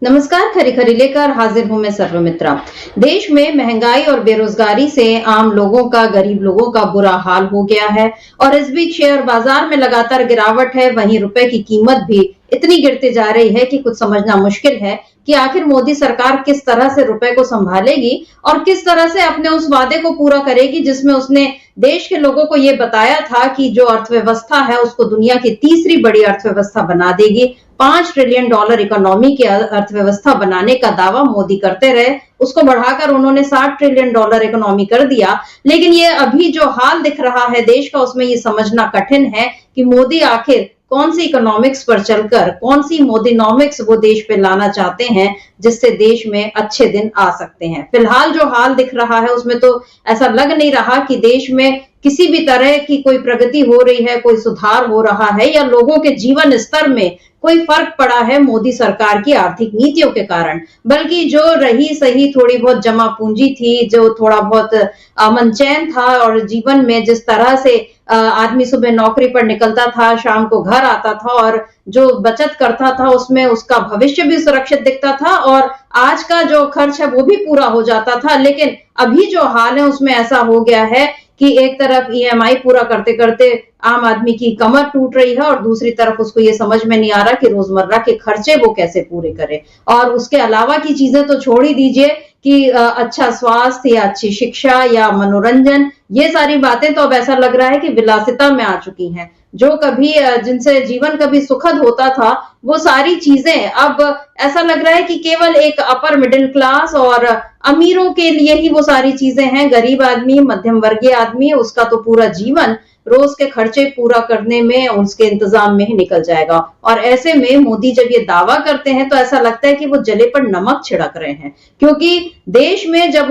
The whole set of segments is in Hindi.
नमस्कार, खरी खरी लेकर हाजिर हूं मैं सर्वमित्रा। देश में महंगाई और बेरोजगारी से आम लोगों का, गरीब लोगों का बुरा हाल हो गया है और इस बीच शेयर बाजार में लगातार गिरावट है। वहीं रुपए की कीमत भी इतनी गिरती जा रही है कि कुछ समझना मुश्किल है कि आखिर मोदी सरकार किस तरह से रुपए को संभालेगी और किस तरह से अपने उस वादे को पूरा करेगी जिसमें उसने देश के लोगों को ये बताया था कि जो अर्थव्यवस्था है उसको दुनिया की तीसरी बड़ी अर्थव्यवस्था बना देगी। $5 ट्रिलियन इकोनॉमी की अर्थव्यवस्था बनाने का दावा मोदी करते रहे, उसको बढ़ाकर उन्होंने $60 ट्रिलियन इकोनॉमी कर दिया। लेकिन ये अभी जो हाल दिख रहा है देश का, उसमें ये समझना कठिन है कि मोदी आखिर कौन सी इकोनॉमिक्स पर चलकर, कौन सी मोदीनॉमिक्स वो देश पे लाना चाहते हैं जिससे देश में अच्छे दिन आ सकते हैं। फिलहाल जो हाल दिख रहा है उसमें तो ऐसा लग नहीं रहा कि देश में किसी भी तरह की कोई प्रगति हो रही है, कोई सुधार हो रहा है या लोगों के जीवन स्तर में कोई फर्क पड़ा है मोदी सरकार की आर्थिक नीतियों के कारण। बल्कि जो रही सही थोड़ी बहुत जमा पूंजी थी, जो थोड़ा बहुत अमन चैन था और जीवन में जिस तरह से आदमी सुबह नौकरी पर निकलता था, शाम को घर आता था और जो बचत करता था उसमें उसका भविष्य भी सुरक्षित दिखता था और आज का जो खर्च है वो भी पूरा हो जाता था। लेकिन अभी जो हाल है उसमें ऐसा हो गया है कि एक तरफ ईएमआई पूरा करते करते आम आदमी की कमर टूट रही है और दूसरी तरफ उसको ये समझ में नहीं आ रहा कि रोजमर्रा के खर्चे वो कैसे पूरे करे। और उसके अलावा की चीजें तो छोड़ ही दीजिए कि अच्छा स्वास्थ्य या अच्छी शिक्षा या मनोरंजन, ये सारी बातें तो अब ऐसा लग रहा है कि विलासिता में आ चुकी हैं। जो कभी जिनसे जीवन कभी सुखद होता था वो सारी चीजें अब ऐसा लग रहा है कि केवल एक अपर मिडिल क्लास और अमीरों के लिए ही वो सारी चीजें हैं। गरीब आदमी, मध्यम वर्गीय आदमी, उसका तो पूरा जीवन रोज के खर्चे पूरा करने में, उसके इंतजाम में ही निकल जाएगा। और ऐसे में मोदी जब ये दावा करते हैं तो ऐसा लगता है कि वो जले पर नमक छिड़क रहे हैं, क्योंकि देश में जब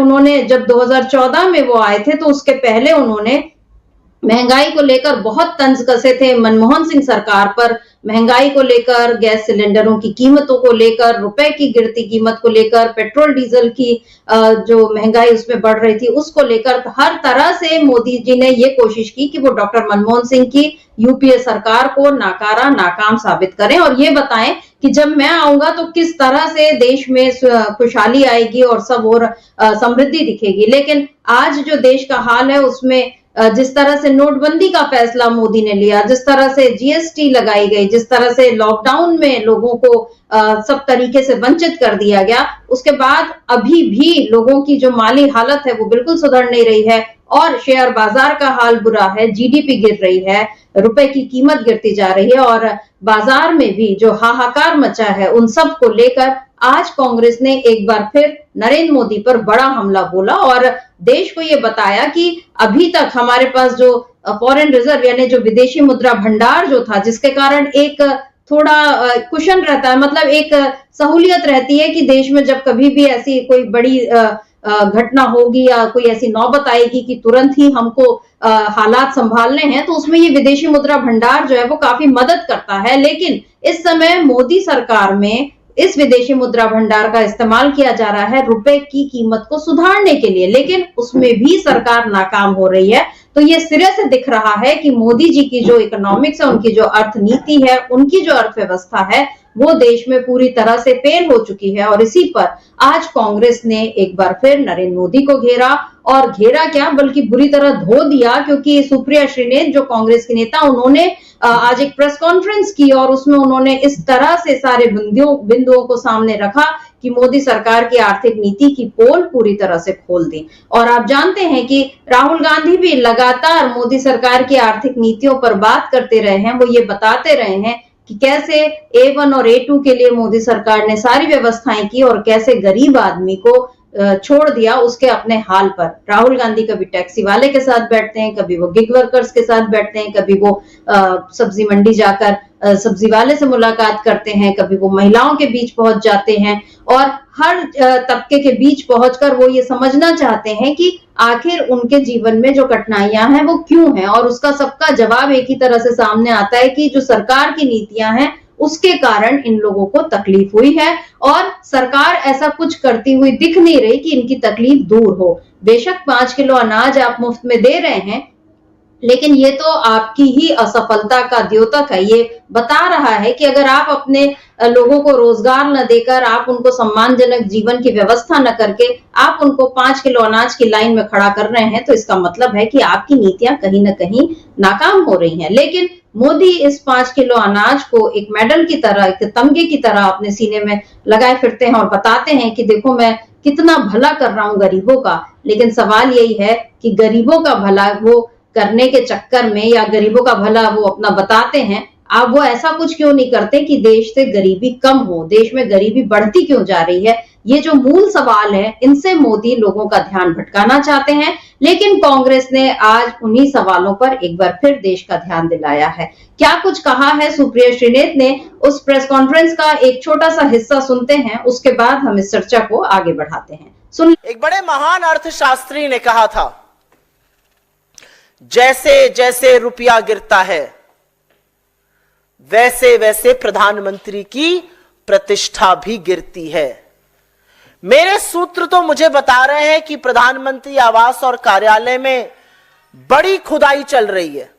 2014 में वो आए थे तो उसके पहले उन्होंने महंगाई को लेकर बहुत तंज कसे थे मनमोहन सिंह सरकार पर। महंगाई को लेकर, गैस सिलेंडरों की कीमतों को लेकर, रुपए की गिरती कीमत को लेकर, पेट्रोल डीजल की जो महंगाई उसमें बढ़ रही थी उसको लेकर हर तरह से मोदी जी ने ये कोशिश की कि वो डॉक्टर मनमोहन सिंह की यूपीए सरकार को नाकारा, नाकाम साबित करें और ये बताएं कि जब मैं आऊंगा तो किस तरह से देश में खुशहाली आएगी और सब और समृद्धि दिखेगी। लेकिन आज जो देश का हाल है उसमें जिस तरह से नोटबंदी का फैसला मोदी ने लिया, जिस तरह से जीएसटी लगाई गई, जिस तरह से लॉकडाउन में लोगों को सब तरीके से वंचित कर दिया गया, उसके बाद अभी भी लोगों की जो माली हालत है वो बिल्कुल सुधर नहीं रही है और शेयर बाजार का हाल बुरा है, जीडीपी गिर रही है, रुपए की कीमत गिरती जा रही है और बाजार में भी जो हाहाकार मचा है उन सब को लेकर आज कांग्रेस ने एक बार फिर नरेंद्र मोदी पर बड़ा हमला बोला और देश को ये बताया कि अभी तक हमारे पास जो फॉरेन रिजर्व यानी जो विदेशी मुद्रा भंडार जो था, जिसके कारण एक थोड़ा कुशन रहता है, मतलब एक सहूलियत रहती है कि देश में जब कभी भी ऐसी कोई बड़ी घटना होगी या कोई ऐसी नौबत आएगी कि तुरंत ही हमको हालात संभालने हैं, तो उसमें ये विदेशी मुद्रा भंडार जो है वो काफी मदद करता है। लेकिन इस समय मोदी सरकार में इस विदेशी मुद्रा भंडार का इस्तेमाल किया जा रहा है रुपए की कीमत को सुधारने के लिए, लेकिन उसमें भी सरकार नाकाम हो रही है। तो ये सिरे से दिख रहा है कि मोदी जी की जो इकोनॉमिक्स है, उनकी जो अर्थनीति है, उनकी जो अर्थव्यवस्था है वो देश में पूरी तरह से फेल हो चुकी है। और इसी पर आज कांग्रेस ने एक बार फिर नरेंद्र मोदी को घेरा और घेरा क्या बल्कि बुरी तरह धो दिया, क्योंकि सुप्रिया श्रीनेत जो कांग्रेस की नेता, उन्होंने आज एक प्रेस कॉन्फ्रेंस की और उसमें उन्होंने इस तरह से सारे बिंदुओं को सामने रखा कि मोदी सरकार की आर्थिक नीति की पोल पूरी तरह से खोल दी। और आप जानते हैं कि राहुल गांधी भी लगातार मोदी सरकार की आर्थिक नीतियों पर बात करते रहे हैं। वो ये बताते रहे हैं कि कैसे A1 और A2 के लिए मोदी सरकार ने सारी व्यवस्थाएं की और कैसे गरीब आदमी को छोड़ दिया उसके अपने हाल पर। राहुल गांधी कभी टैक्सी वाले के साथ बैठते हैं, कभी वो गिग वर्कर्स के साथ बैठते हैं, कभी वो सब्जी मंडी जाकर सब्जी वाले से मुलाकात करते हैं, कभी वो महिलाओं के बीच पहुंच जाते हैं और हर तबके के बीच पहुंचकर वो ये समझना चाहते हैं कि आखिर उनके जीवन में जो कठिनाइयां हैं वो क्यों हैं। और उसका सबका जवाब एक ही तरह से सामने आता है कि जो सरकार की नीतियां हैं उसके कारण इन लोगों को तकलीफ हुई है और सरकार ऐसा कुछ करती हुई दिख नहीं रही कि इनकी तकलीफ दूर हो। बेशक 5 किलो अनाज आप मुफ्त में दे रहे हैं, लेकिन ये तो आपकी ही असफलता का द्योतक है। ये बता रहा है कि अगर आप अपने लोगों को रोजगार न देकर, आप उनको सम्मानजनक जीवन की व्यवस्था न करके आप उनको 5 किलो अनाज की लाइन में खड़ा कर रहे हैं, तो इसका मतलब है कि आपकी नीतियां कहीं न कहीं नाकाम हो रही हैं। लेकिन मोदी इस 5 किलो अनाज को एक मेडल की तरह, एक तमगे की तरह अपने सीने में लगाए फिरते हैं और बताते हैं कि देखो मैं कितना भला कर रहा हूं गरीबों का। लेकिन सवाल यही है कि गरीबों का भला वो करने के चक्कर में, या गरीबों का भला वो अपना बताते हैं, आप वो ऐसा कुछ क्यों नहीं करते कि देश से गरीबी कम हो, देश में गरीबी बढ़ती क्यों जा रही है? ये जो मूल सवाल है, इनसे मोदी लोगों का ध्यान भटकाना चाहते हैं। लेकिन कांग्रेस ने आज उन्हीं सवालों पर एक बार फिर देश का ध्यान दिलाया है। क्या कुछ कहा है सुप्रिया श्रीनेत ने, उस प्रेस कॉन्फ्रेंस का एक छोटा सा हिस्सा सुनते हैं, उसके बाद हम इस चर्चा को आगे बढ़ाते हैं। सुन। एक बड़े महान अर्थशास्त्री ने कहा था, जैसे जैसे रुपया गिरता है वैसे वैसे प्रधानमंत्री की प्रतिष्ठा भी गिरती है। मेरे सूत्र तो मुझे बता रहे हैं कि प्रधानमंत्री आवास और कार्यालय में बड़ी खुदाई चल रही है।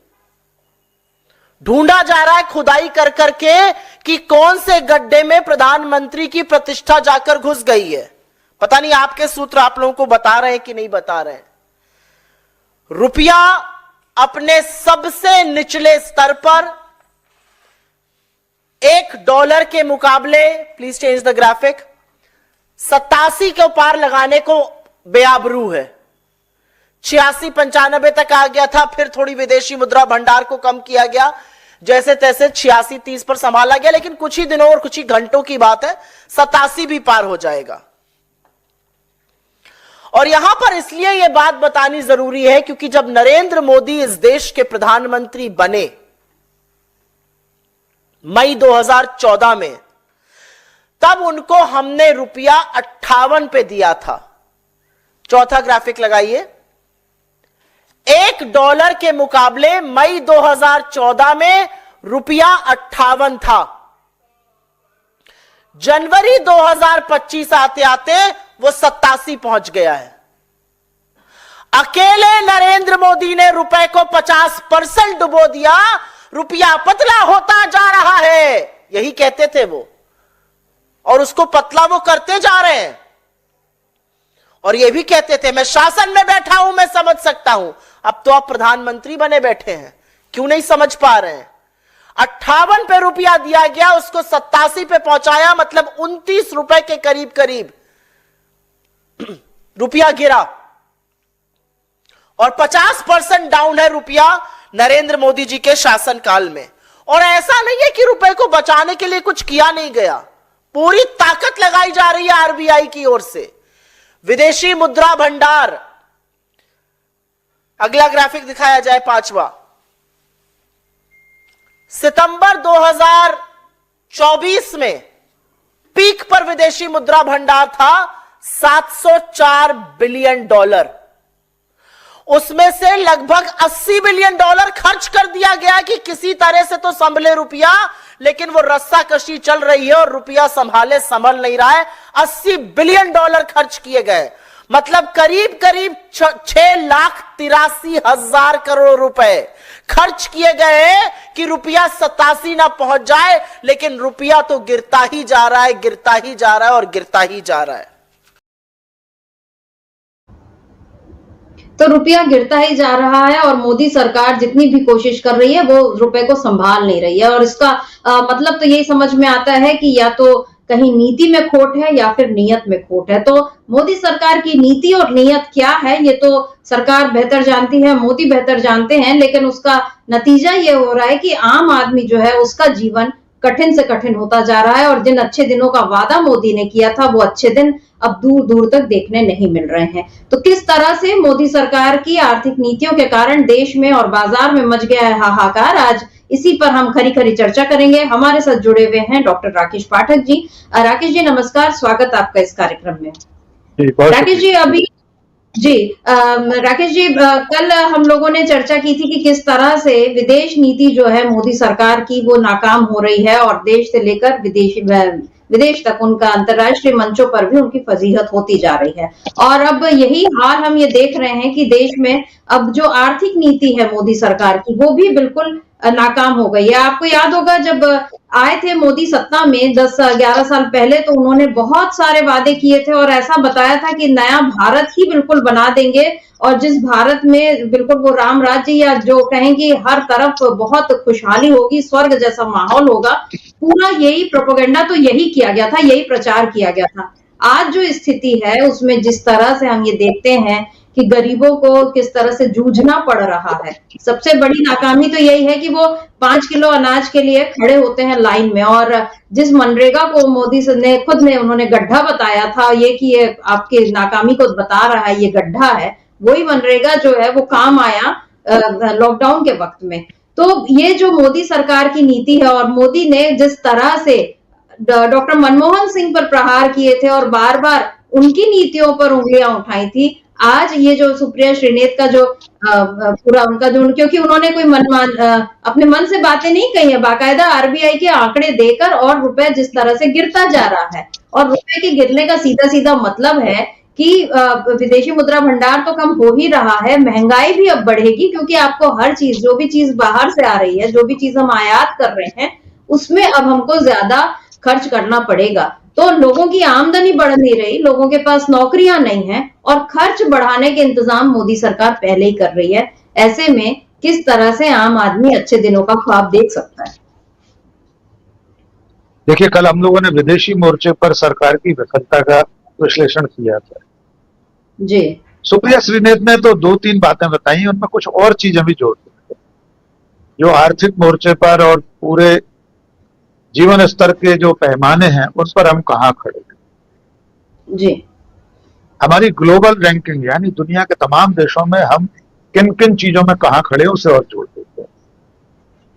ढूंढा जा रहा है खुदाई कर करके कि कौन से गड्ढे में प्रधानमंत्री की प्रतिष्ठा जाकर घुस गई है। पता नहीं आपके सूत्र आप लोगों को बता रहे हैं कि नहीं बता रहे हैं। रुपया अपने सबसे निचले स्तर पर $1 के मुकाबले, प्लीज चेंज द ग्राफिक, 87 के पार लगाने को बेआबरू है। 86-95 तक आ गया था, फिर थोड़ी विदेशी मुद्रा भंडार को कम किया गया, जैसे तैसे 86-30 पर संभाला गया। लेकिन कुछ ही दिनों और कुछ ही घंटों की बात है, 87 भी पार हो जाएगा। और यहां पर इसलिए यह बात बतानी जरूरी है क्योंकि जब नरेंद्र मोदी इस देश के प्रधानमंत्री बने मई 2014 में, तब उनको हमने रुपया 58 पे दिया था। चौथा ग्राफिक लगाइए। $1 के मुकाबले मई 2014 में रुपया 58 था। जनवरी 2025 आते आते वो 87 पहुंच गया है। अकेले नरेंद्र मोदी ने रुपए को 50% डुबो दिया, रुपया पतला होता जा रहा है, यही कहते थे वो, और उसको पतला वो करते जा रहे हैं। और ये भी कहते थे मैं शासन में बैठा हूं, मैं समझ सकता हूं। अब तो आप प्रधानमंत्री बने बैठे हैं, क्यों नहीं समझ पा रहे हैं? 58 पे रुपया दिया गया, उसको 87 पे पहुंचाया, मतलब 29 रुपए के करीब करीब रुपया गिरा। और 50% डाउन है रुपया नरेंद्र मोदी जी के शासनकाल में। और ऐसा नहीं है कि रुपए को बचाने के लिए कुछ किया नहीं गया, पूरी ताकत लगाई जा रही है आरबीआई की ओर से। विदेशी मुद्रा भंडार, अगला ग्राफिक दिखाया जाए, 5वां। सितंबर 2024 में पीक पर विदेशी मुद्रा भंडार था $704 बिलियन। उसमें से लगभग $80 बिलियन खर्च कर दिया गया कि किसी तरह से तो संभले रुपया, लेकिन वो रस्साकशी चल रही है और रुपया संभल नहीं रहा है। $80 बिलियन खर्च किए गए, मतलब करीब करीब 6,83,000 करोड़ रुपए खर्च किए गए कि रुपया 87 ना पहुंच जाए। लेकिन रुपया तो गिरता ही जा रहा है, गिरता ही जा रहा है और गिरता ही जा रहा है। तो रुपया गिरता ही जा रहा है और मोदी सरकार जितनी भी कोशिश कर रही है वो रुपए को संभाल नहीं रही है। और इसका मतलब तो यही समझ में आता है कि या तो कहीं नीति में खोट है या फिर नीयत में खोट है। तो मोदी सरकार की नीति और नीयत क्या है ये तो सरकार बेहतर जानती है, मोदी बेहतर जानते हैं। लेकिन उसका नतीजा ये हो रहा है कि आम आदमी जो है उसका जीवन कठिन से कठिन होता जा रहा है। और जिन अच्छे दिनों का वादा मोदी ने किया था वो अच्छे दिन अब दूर दूर तक देखने नहीं मिल रहे हैं। तो किस तरह से मोदी सरकार की आर्थिक नीतियों के कारण देश में और बाजार में मच गया है हाहाकार, आज इसी पर हम खरी खरी चर्चा करेंगे। हमारे साथ जुड़े हुए हैं डॉक्टर राकेश पाठक जी। राकेश जी नमस्कार, स्वागत आपका इस कार्यक्रम में। राकेश जी राकेश जी कल हम लोगों ने चर्चा की थी कि किस तरह से विदेश नीति जो है मोदी सरकार की वो नाकाम हो रही है और देश से लेकर विदेश तक उनका अंतर्राष्ट्रीय मंचों पर भी उनकी फजीहत होती जा रही है। और अब यही हाल हम ये देख रहे हैं कि देश में अब जो आर्थिक नीति है मोदी सरकार की, वो भी बिल्कुल नाकाम हो गई है। आपको याद होगा जब आए थे मोदी सत्ता में 10-11 साल पहले, तो उन्होंने बहुत सारे वादे किए थे और ऐसा बताया था कि नया भारत ही बिल्कुल बना देंगे, और जिस भारत में बिल्कुल वो राम राज्य, या जो कहेंगे हर तरफ बहुत खुशहाली होगी, स्वर्ग जैसा माहौल होगा, पूरा यही प्रोपेगेंडा तो यही किया गया था, यही प्रचार किया गया था। आज जो स्थिति है उसमें जिस तरह से हम ये देखते हैं कि गरीबों को किस तरह से जूझना पड़ रहा है, सबसे बड़ी नाकामी तो यही है कि वो 5 किलो अनाज के लिए खड़े होते हैं लाइन में, और जिस मनरेगा को मोदी ने खुद ने उन्होंने गड्ढा बताया था, ये कि ये आपके नाकामी को बता रहा है, ये गड्ढा है, वही मनरेगा जो है वो काम आया लॉकडाउन के वक्त में। तो ये जो मोदी सरकार की नीति है, और मोदी ने जिस तरह से डॉक्टर मनमोहन सिंह पर प्रहार किए थे और बार बार उनकी नीतियों पर उंगलियां उठाई थी, आज ये जो सुप्रिया श्रीनेत का जो पूरा उनका जो, क्योंकि उन्होंने कोई अपने मन से बातें नहीं कही है, बाकायदा आरबीआई के आंकड़े देकर, और रुपए जिस तरह से गिरता जा रहा है, और रुपए के गिरने का सीधा सीधा मतलब है कि विदेशी मुद्रा भंडार तो कम हो ही रहा है, महंगाई भी अब बढ़ेगी, क्योंकि आपको हर चीज, जो भी चीज बाहर से आ रही है, जो भी चीज हम आयात कर रहे हैं, उसमें अब हमको ज्यादा खर्च करना पड़ेगा। तो लोगों की आमदनी बढ़ नहीं रही, लोगों के पास नौकरियां नहीं है, और खर्च बढ़ाने के इंतजाम मोदी सरकार पहले ही कर रही है। ऐसे में किस तरह से आम आदमी अच्छे दिनों का ख्वाब देख सकता है? देखिए, कल हम लोगों ने विदेशी मोर्चे पर सरकार की विफलता का विश्लेषण किया था जी। सुप्रिया श्रीनेत ने तो 2-3 बातें बताई, उनमें कुछ और चीजें भी जोड़ दी जो आर्थिक मोर्चे पर और पूरे जीवन स्तर के जो पैमाने हैं उस पर हम कहाँ खड़े हैं। जी। हमारी ग्लोबल रैंकिंग यानी दुनिया के तमाम देशों में हम किन किन चीजों में कहाँ खड़े हैं उसे और जोड़ देते हैं।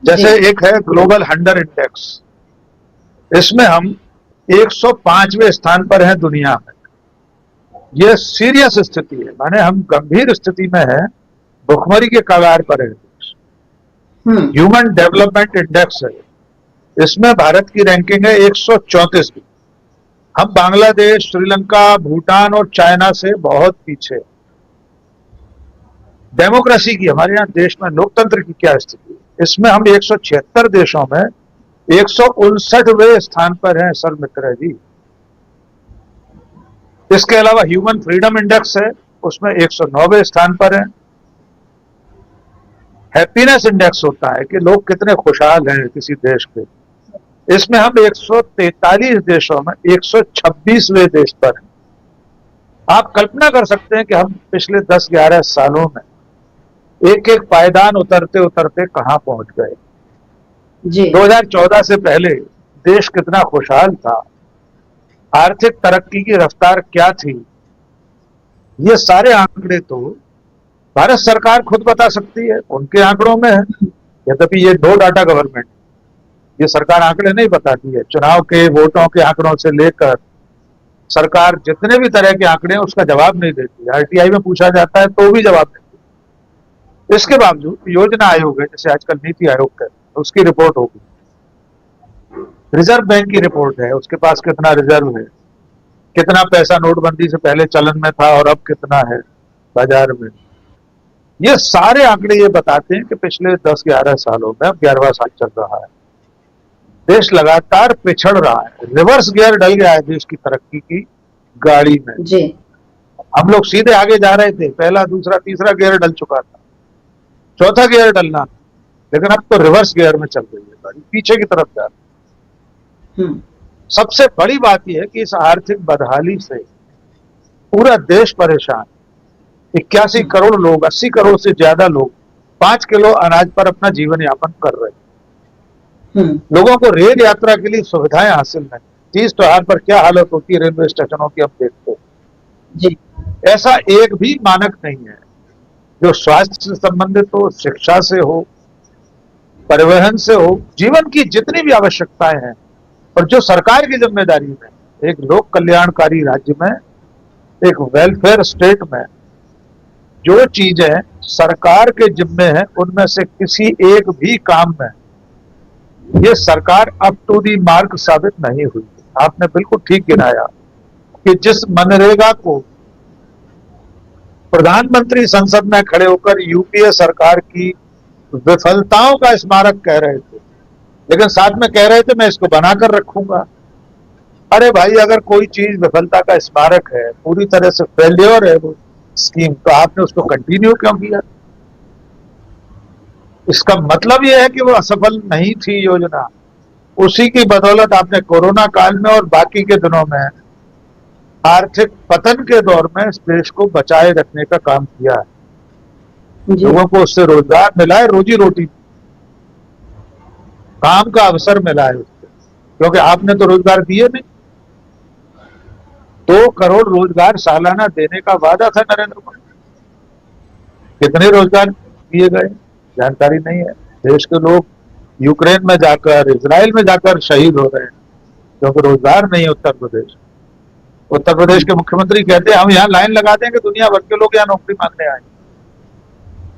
जैसे एक है ग्लोबल हंगर इंडेक्स, इसमें हम 105वें स्थान पर हैं दुनिया में। यह सीरियस स्थिति है, माने हम गंभीर स्थिति में है, भुखमरी के कगार पर है देश। ह्यूमन डेवलपमेंट इंडेक्स है, इसमें भारत की रैंकिंग है 134वीं। हम बांग्लादेश, श्रीलंका, भूटान और चाइना से बहुत पीछे। डेमोक्रेसी की, हमारे यहाँ देश में लोकतंत्र की क्या स्थिति है, इसमें हम 176 देशों में 159वें स्थान पर हैं सर मित्र जी। इसके अलावा ह्यूमन फ्रीडम इंडेक्स है, उसमें 109वें स्थान पर है। हैप्पीनेस इंडेक्स होता है कि लोग कितने खुशहाल हैं किसी देश के, इसमें हम 143 देशों में 126वें देश पर हैं। आप कल्पना कर सकते हैं कि हम पिछले 10-11 सालों में एक एक पायदान उतरते उतरते कहां पहुंच गए। 2014 से पहले देश कितना खुशहाल था, आर्थिक तरक्की की रफ्तार क्या थी, ये सारे आंकड़े तो भारत सरकार खुद बता सकती है, उनके आंकड़ों में है। यद्यपि ये नो डाटा गवर्नमेंट, ये सरकार आंकड़े नहीं बताती है। चुनाव के वोटों के आंकड़ों से लेकर सरकार जितने भी तरह के आंकड़े हैं उसका जवाब नहीं देती। आरटीआई में पूछा जाता है तो भी जवाब नहीं देती। इसके बावजूद योजना आयोग है, जैसे आजकल नीति आयोग का, उसकी रिपोर्ट होगी, रिजर्व बैंक की रिपोर्ट है, उसके पास कितना रिजर्व है, कितना पैसा नोटबंदी से पहले चलन में था और अब कितना है बाजार में। ये सारे आंकड़े ये बताते हैं कि पिछले 10-11 सालों में, अब 11वां साल चल रहा है, देश लगातार पिछड़ रहा है, रिवर्स गियर डल गया है देश की तरक्की की गाड़ी में जी। हम लोग सीधे आगे जा रहे थे, पहला, दूसरा, तीसरा गियर डल चुका था, चौथा गियर डलना, लेकिन अब तो रिवर्स गियर में चल रही है गाड़ी, पीछे की तरफ जा रही है। सबसे बड़ी बात यह है कि इस आर्थिक बदहाली से पूरा देश परेशान। 81 करोड़ लोग, 80 करोड़ से ज्यादा लोग 5 किलो अनाज पर अपना जीवन यापन कर रहे हैं। लोगों को रेल यात्रा के लिए सुविधाएं हासिल नहीं। तीज त्योहार पर क्या हालत होती है रेलवे स्टेशनों की, हम देखते हैं जी। ऐसा एक भी मानक नहीं है जो स्वास्थ्य से संबंधित हो, शिक्षा से हो, परिवहन से हो, जीवन की जितनी भी आवश्यकताएं हैं, और जो सरकार की जिम्मेदारी में, एक लोक कल्याणकारी राज्य में, एक वेलफेयर स्टेट में जो चीजें सरकार के जिम्मे हैं, उनमें से किसी एक भी काम में ये सरकार अप टू दी मार्क साबित नहीं हुई। आपने बिल्कुल ठीक गिनाया कि जिस मनरेगा को प्रधानमंत्री संसद में खड़े होकर यूपीए सरकार की विफलताओं का स्मारक कह रहे थे, लेकिन साथ में कह रहे थे मैं इसको बनाकर रखूंगा। अरे भाई, अगर कोई चीज विफलता का स्मारक है, पूरी तरह से फेल्योर है वो स्कीम, तो आपने उसको कंटिन्यू क्यों किया? इसका मतलब यह है कि वो असफल नहीं थी योजना। उसी की बदौलत आपने कोरोना काल में और बाकी के दिनों में आर्थिक पतन के दौर में इस देश को बचाए रखने का काम किया है। लोगों को उससे रोजगार मिला है, रोजी रोटी, काम का अवसर मिला है उससे, क्योंकि आपने तो रोजगार दिए नहीं। 2 करोड़ रोजगार सालाना देने का वादा था नरेंद्र मोदी। कितने रोजगार दिए गए जानकारी नहीं है। देश के लोग यूक्रेन में जाकर, इजराइल में जाकर शहीद हो रहे हैं क्योंकि रोजगार नहीं है। उत्तर प्रदेश के मुख्यमंत्री कहते हैं हम यहाँ लाइन लगा देंगे, दुनिया भर के लोग यहाँ नौकरी मांगने आएंगे।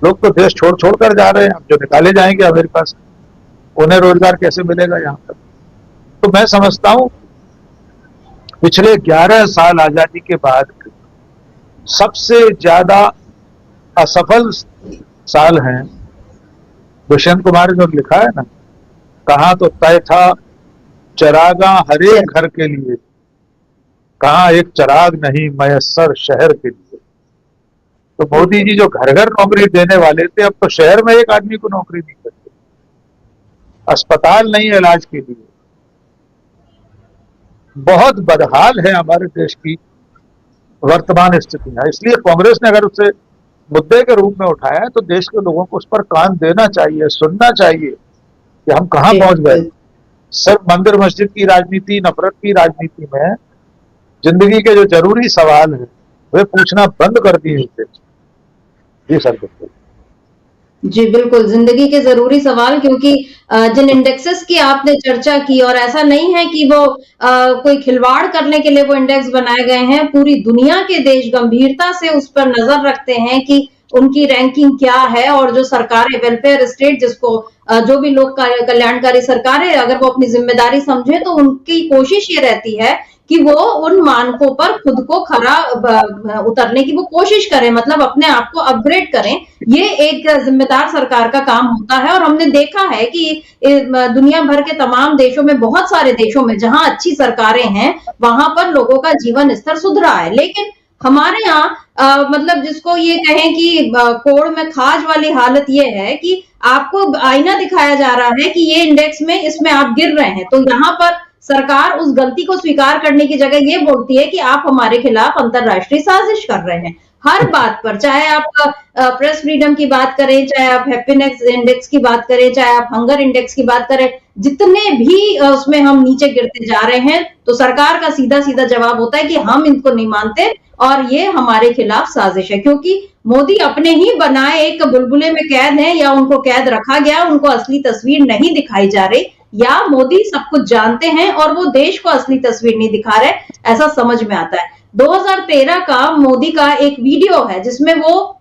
लोग तो देश छोड़ छोड़ कर जा रहे हैं, अब जो निकाले जाएंगे अमेरिका से, उन्हें रोजगार कैसे मिलेगा यहाँ पर? तो मैं समझता हूं पिछले 11 साल आजादी के बाद सबसे ज्यादा असफल साल हैं। दुष्यंत कुमार ने जो लिखा है ना, कहा तो तय था चरागा हर एक घर के लिए, कहा एक चराग नहीं मयस्सर शहर के लिए। तो मोदी जी जो घर घर नौकरी देने वाले थे, अब तो शहर में एक आदमी को नौकरी नहीं करते, अस्पताल नहीं है इलाज के लिए। बहुत बदहाल है हमारे देश की वर्तमान स्थितियां। इसलिए कांग्रेस ने अगर उसे मुद्दे के रूप में उठाया है तो देश के लोगों को उस पर कान देना चाहिए, सुनना चाहिए कि हम कहां पहुंच गए। सिर्फ मंदिर मस्जिद की राजनीति, नफरत की राजनीति में जिंदगी के जो जरूरी सवाल हैं वे पूछना बंद कर दिए थे। जी सर, बिल्कुल जी बिल्कुल, जिंदगी के जरूरी सवाल, क्योंकि जिन इंडेक्सेस की आपने चर्चा की, और ऐसा नहीं है कि वो कोई खिलवाड़ करने के लिए वो इंडेक्स बनाए गए हैं। पूरी दुनिया के देश गंभीरता से उस पर नजर रखते हैं कि उनकी रैंकिंग क्या है, और जो सरकारें, वेलफेयर स्टेट जिसको जो भी लोग कल्याणकारी सरकारें अगर वो अपनी जिम्मेदारी समझे तो उनकी कोशिश ये रहती है कि वो उन मानकों पर खुद को खरा उतरने की वो कोशिश करें, मतलब अपने आप को अपग्रेड करें। ये एक जिम्मेदार सरकार का काम होता है। और हमने देखा है कि दुनिया भर के तमाम देशों में, बहुत सारे देशों में जहां अच्छी सरकारें हैं वहां पर लोगों का जीवन स्तर सुधरा है। लेकिन हमारे यहाँ मतलब जिसको ये कहें कि कोड़ में खाज वाली हालत ये है कि आपको आईना दिखाया जा रहा है कि ये इंडेक्स में, इसमें आप गिर रहे हैं। तो यहाँ पर सरकार उस गलती को स्वीकार करने की जगह ये बोलती है कि आप हमारे खिलाफ अंतरराष्ट्रीय साजिश कर रहे हैं हर बात पर। चाहे आप प्रेस फ्रीडम की बात करें, चाहे आप हैप्पीनेस इंडेक्स की बात करें, चाहे आप हंगर इंडेक्स की बात करें, जितने भी उसमें हम नीचे गिरते जा रहे हैं, तो सरकार का सीधा सीधा जवाब होता है कि हम इनको नहीं मानते और ये हमारे खिलाफ साजिश है। क्योंकि मोदी अपने ही बनाए एक बुलबुले में कैद हैं, या उनको कैद रखा गया, उनको असली तस्वीर नहीं दिखाई जा रही, या मोदी सब कुछ जानते हैं और वो देश को असली तस्वीर नहीं दिखा रहे, ऐसा समझ में आता है। 2013 का मोदी का एक वीडियो है जिसमें वो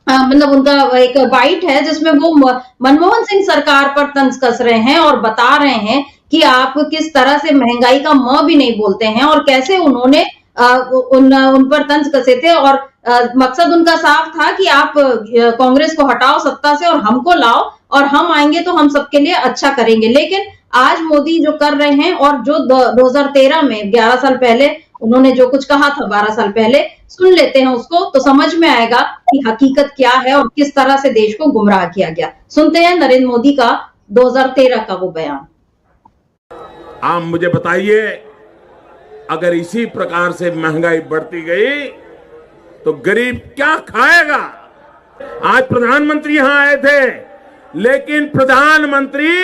मतलब उनका एक बाइट है जिसमें वो मनमोहन सिंह सरकार पर तंज कस रहे हैं और बता रहे हैं कि आप किस तरह से महंगाई का म भी नहीं बोलते हैं, और कैसे उन्होंने उन पर तंज कसे थे। और मकसद उनका साफ था कि आप कांग्रेस को हटाओ सत्ता से और हमको लाओ, और हम आएंगे तो हम सबके लिए अच्छा करेंगे। लेकिन आज मोदी जो कर रहे हैं, और जो 2013 में 11 साल पहले उन्होंने जो कुछ कहा था 12 साल पहले, सुन लेते हैं उसको तो समझ में आएगा कि हकीकत क्या है और किस तरह से देश को गुमराह किया गया। सुनते हैं नरेंद्र मोदी का 2013 का वो बयान। आप मुझे बताइए, अगर इसी प्रकार से महंगाई बढ़ती गई तो गरीब क्या खाएगा? आज प्रधानमंत्री यहां आए थे, लेकिन प्रधानमंत्री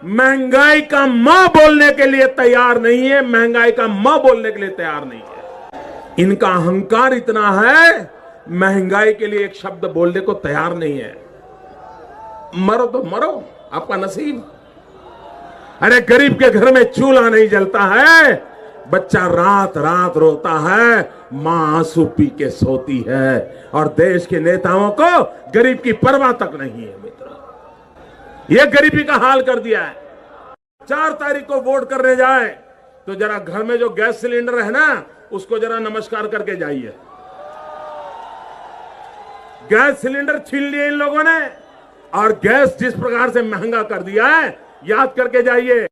महंगाई का म बोलने के लिए तैयार नहीं है, महंगाई का म बोलने के लिए तैयार नहीं है। इनका अहंकार इतना है, महंगाई के लिए एक शब्द बोलने को तैयार नहीं है। मरो तो मरो, आपका नसीब। अरे गरीब के घर में चूल्हा नहीं जलता है, बच्चा रात रात रोता है, मां आंसू पी के सोती है, और देश के नेताओं को गरीब की परवाह तक नहीं है। मित्रों, यह गरीबी का हाल कर दिया है। 4 तारीख को वोट करने जाए तो जरा घर में जो गैस सिलेंडर है ना, उसको जरा नमस्कार करके जाइए। गैस सिलेंडर छीन लिए इन लोगों ने, और गैस जिस प्रकार से महंगा कर दिया है, याद करके जाइए।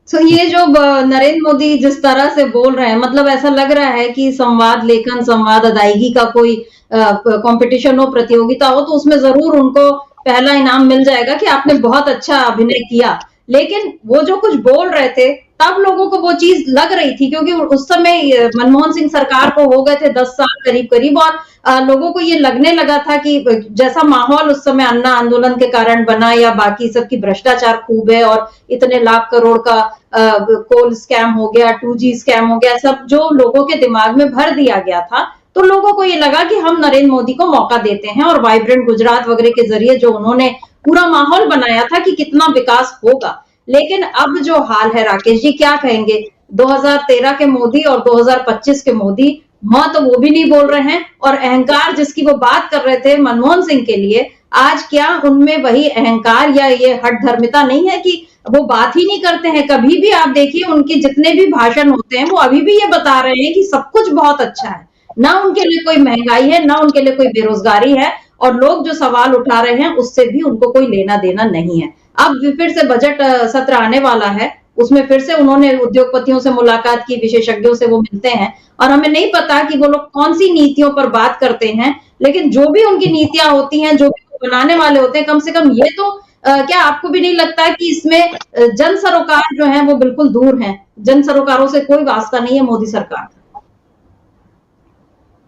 तो ये जो नरेंद्र मोदी जिस तरह से बोल रहे हैं, मतलब ऐसा लग रहा है कि संवाद लेखन, संवाद अदायगी का कोई कंपटीशन हो, प्रतियोगिता हो, तो उसमें जरूर उनको पहला इनाम मिल जाएगा कि आपने बहुत अच्छा अभिनय किया। लेकिन वो जो कुछ बोल रहे थे तब लोगों को वो चीज लग रही थी, क्योंकि उस समय मनमोहन सिंह सरकार को हो गए थे 10 साल करीब करीब, और लोगों को ये लगने लगा था कि जैसा माहौल उस समय अन्ना आंदोलन के कारण बना, या बाकी सबकी भ्रष्टाचार खूब है और इतने लाख करोड़ का कोल स्कैम हो गया, 2G स्कैम हो गया, सब जो लोगों के दिमाग में भर दिया गया था, तो लोगों को ये लगा कि हम नरेंद्र मोदी को मौका देते हैं, और वाइब्रेंट गुजरात वगैरह के जरिए जो उन्होंने पूरा माहौल बनाया था कि कितना विकास होगा। लेकिन अब जो हाल है, राकेश जी क्या कहेंगे, 2013 के मोदी और 2025 के मोदी, तो वो भी नहीं बोल रहे हैं, और अहंकार जिसकी वो बात कर रहे थे मनमोहन सिंह के लिए, आज क्या उनमें वही अहंकार या ये हठधर्मिता नहीं है कि वो बात ही नहीं करते हैं? कभी भी आप देखिए उनके जितने भी भाषण होते हैं, वो अभी भी ये बता रहे हैं कि सब कुछ बहुत अच्छा है, ना उनके लिए कोई महंगाई है, ना उनके लिए कोई बेरोजगारी है, और लोग जो सवाल उठा रहे हैं उससे भी उनको कोई लेना देना नहीं है। अब फिर से बजट सत्र आने वाला है, उसमें फिर से उन्होंने उद्योगपतियों से मुलाकात की, विशेषज्ञों से वो मिलते हैं, और हमें नहीं पता कि वो लोग कौन सी नीतियों पर बात करते हैं, लेकिन जो भी उनकी नीतियां होती हैं, जो भी बनाने वाले होते हैं, कम से कम ये तो क्या आपको भी नहीं लगता कि इसमें जन सरोकार जो है वो बिल्कुल दूर हैं? जन सरोकारों से कोई वास्ता नहीं है मोदी सरकार।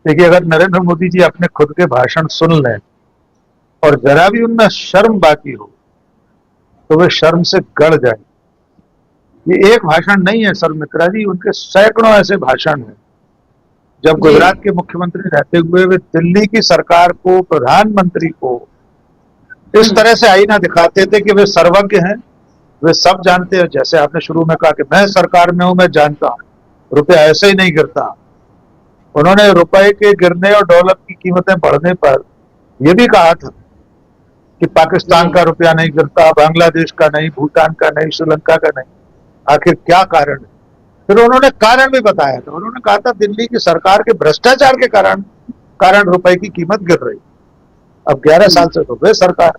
देखिए, अगर नरेंद्र मोदी जी अपने खुद के भाषण सुन लें और जरा भी उनमें शर्म बाकी हो तो वे शर्म से गड़ जाए। ये एक भाषण नहीं है सर मित्रा जी, उनके सैकड़ों ऐसे भाषण हैं। जब गुजरात के मुख्यमंत्री रहते हुए वे दिल्ली की सरकार को, प्रधानमंत्री को इस तरह से आईना दिखाते थे कि वे सर्वज्ञ हैं, वे सब जानते हैं। जैसे आपने शुरू में कहा कि मैं सरकार में हूं, मैं जानता हूं, रुपया ऐसे ही नहीं गिरता। उन्होंने रुपए के गिरने और डॉलर की कीमतें बढ़ने पर यह भी कहा था कि पाकिस्तान का रुपया नहीं गिरता, बांग्लादेश का नहीं, भूटान का नहीं, श्रीलंका का नहीं। आखिर क्या कारण है? फिर उन्होंने कारण भी बताया था। उन्होंने कहा था दिल्ली की सरकार के भ्रष्टाचार के कारण रुपए की कीमत गिर रही। अब 11 साल से तो वे सरकार,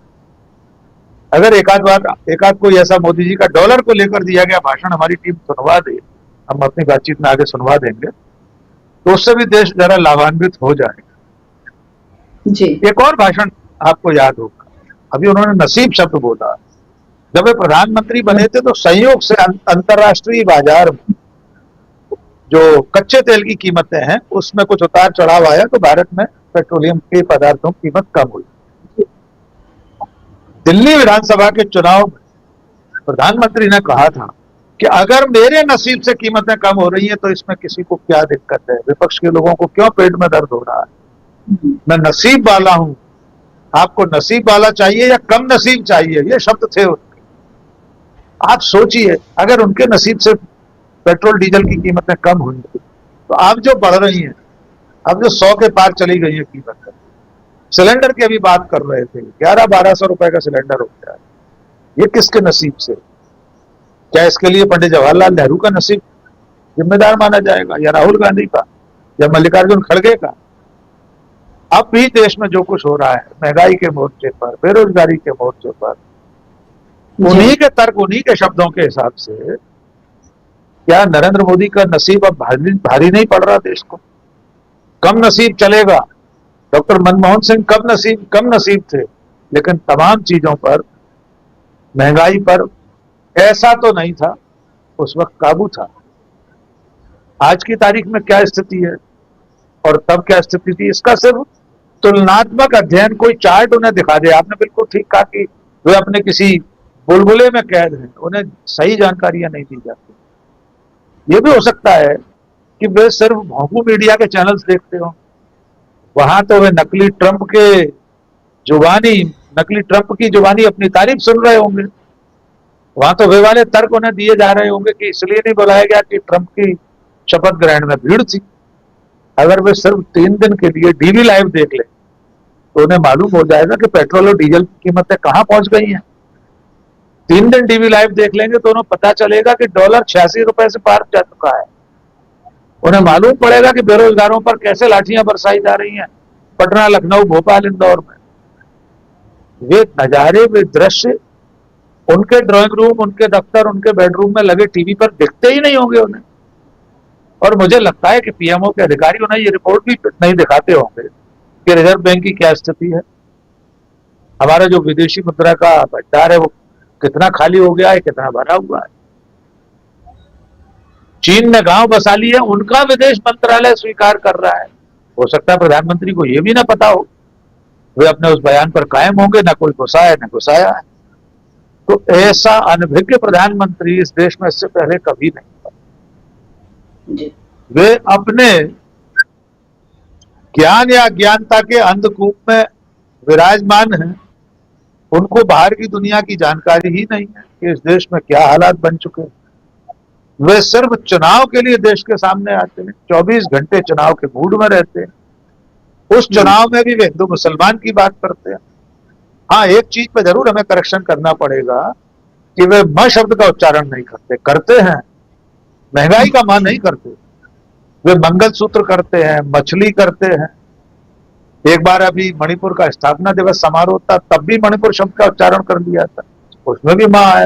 अगर एकाध कोई ऐसा मोदी जी का डॉलर को लेकर दिया गया भाषण हमारी टीम सुनवा दे, हम अपनी बातचीत में आगे सुनवा देंगे, तो उससे भी देश जरा लाभान्वित हो जाएगा जी। एक और भाषण आपको याद होगा, अभी उन्होंने नसीब शब्द बोला। जब वे प्रधानमंत्री बने थे तो संयोग से अंतर्राष्ट्रीय बाजार में जो कच्चे तेल की कीमतें हैं उसमें कुछ उतार चढ़ाव आया, तो भारत में पेट्रोलियम के पदार्थों की कीमत कम हुई। दिल्ली विधानसभा के चुनाव में प्रधानमंत्री ने कहा था कि अगर मेरे नसीब से कीमतें कम हो रही हैं तो इसमें किसी को क्या दिक्कत है, विपक्ष के लोगों को क्यों पेट में दर्द हो रहा है, मैं नसीब वाला हूं। आपको नसीब वाला चाहिए या कम नसीब चाहिए, ये शब्द थे उनके। आप सोचिए, अगर उनके नसीब से पेट्रोल डीजल की कीमतें कम हुई तो अब जो बढ़ रही हैं, अब जो 100 के पार चली गई है कीमत, सिलेंडर की अभी बात कर रहे थे, 1100-1200 रुपए का सिलेंडर हो गया है। ये किसके नसीब से? क्या इसके लिए पंडित जवाहरलाल नेहरू का नसीब जिम्मेदार माना जाएगा, या राहुल गांधी का, या मल्लिकार्जुन खड़गे का? अब भी देश में जो कुछ हो रहा है महंगाई के मोर्चे पर, बेरोजगारी के मोर्चे पर, उन्हीं के तर्क, उन्हीं के शब्दों के हिसाब से क्या नरेंद्र मोदी का नसीब अब भारी नहीं पड़ रहा देश को? कम नसीब चलेगा। डॉक्टर मनमोहन सिंह कम नसीब थे, लेकिन तमाम चीजों पर, महंगाई पर ऐसा तो नहीं था, उस वक्त काबू था। आज की तारीख में क्या स्थिति है और तब क्या स्थिति थी, इसका सिर्फ तुलनात्मक अध्ययन, कोई चार्ट उन्हें दिखा दे। आपने बिल्कुल ठीक कहा कि वे अपने किसी बुलबुले में कैद हैं, उन्हें सही जानकारियां नहीं दी जाती। ये भी हो सकता है कि वे सिर्फ भोंकू मीडिया के चैनल्स देखते हो, वहां तो वे नकली ट्रंप की जुबानी अपनी तारीफ सुन रहे होंगे। वहां तो वे वाले तर्क उन्हें दिए जा रहे होंगे कि इसलिए नहीं बुलाया गया कि ट्रंप की शपथ ग्रहण में भीड़ थी। अगर वे सिर्फ 3 दिन के लिए डीवी लाइव देख ले तो उन्हें मालूम हो जाएगा कि पेट्रोल और डीजल की कीमतें कहां पहुंच गई हैं। 3 दिन टीवी लाइव देख लेंगे तो उन्हें पता चलेगा कि डॉलर 86 रुपए से पार जा चुका है। उन्हें मालूम पड़ेगा कि बेरोजगारों पर कैसे लाठियां बरसाई जा रही हैं पटना, लखनऊ, भोपाल, इंदौर में। वे नजारे, वे दृश्य उनके ड्राइंग रूम, उनके दफ्तर, उनके बेडरूम में लगे टीवी पर दिखते ही नहीं होंगे उन्हें। और मुझे लगता है कि पीएमओ के अधिकारी उन्हें ये रिपोर्ट भी नहीं दिखाते होंगे कि रिजर्व बैंक की क्या स्थिति है, हमारा जो विदेशी मुद्रा का भंडार है वो कितना खाली हो गया है, कितना भरा हुआ है। चीन ने गांव बसा ली है, उनका विदेश मंत्रालय स्वीकार कर रहा है। हो सकता है प्रधानमंत्री को यह भी ना पता हो, वे अपने उस बयान पर कायम होंगे, ना कोई घुसाया है, ना घुसाया है। तो ऐसा अनभिज्ञ प्रधानमंत्री इस देश में इससे पहले कभी नहीं था। वे अपने ज्ञान या अज्ञानता के अंधकूप में विराजमान हैं। उनको बाहर की दुनिया की जानकारी ही नहीं है कि इस देश में क्या हालात बन चुके हैं। वे सिर्फ चुनाव के लिए देश के सामने आते हैं, 24 घंटे चुनाव के मूड में रहते हैं। उस चुनाव में भी वे हिंदू मुसलमान की बात करते हैं। हाँ, एक चीज पे जरूर हमें करेक्शन करना पड़ेगा कि वे म शब्द का उच्चारण नहीं करते हैं, महंगाई का मान नहीं करते। वे मंगलसूत्र करते हैं, मछली करते हैं। एक बार अभी मणिपुर का स्थापना दिवस समारोह था, तब भी मणिपुर शब्द का उच्चारण कर लिया था, उसमें भी मां आया।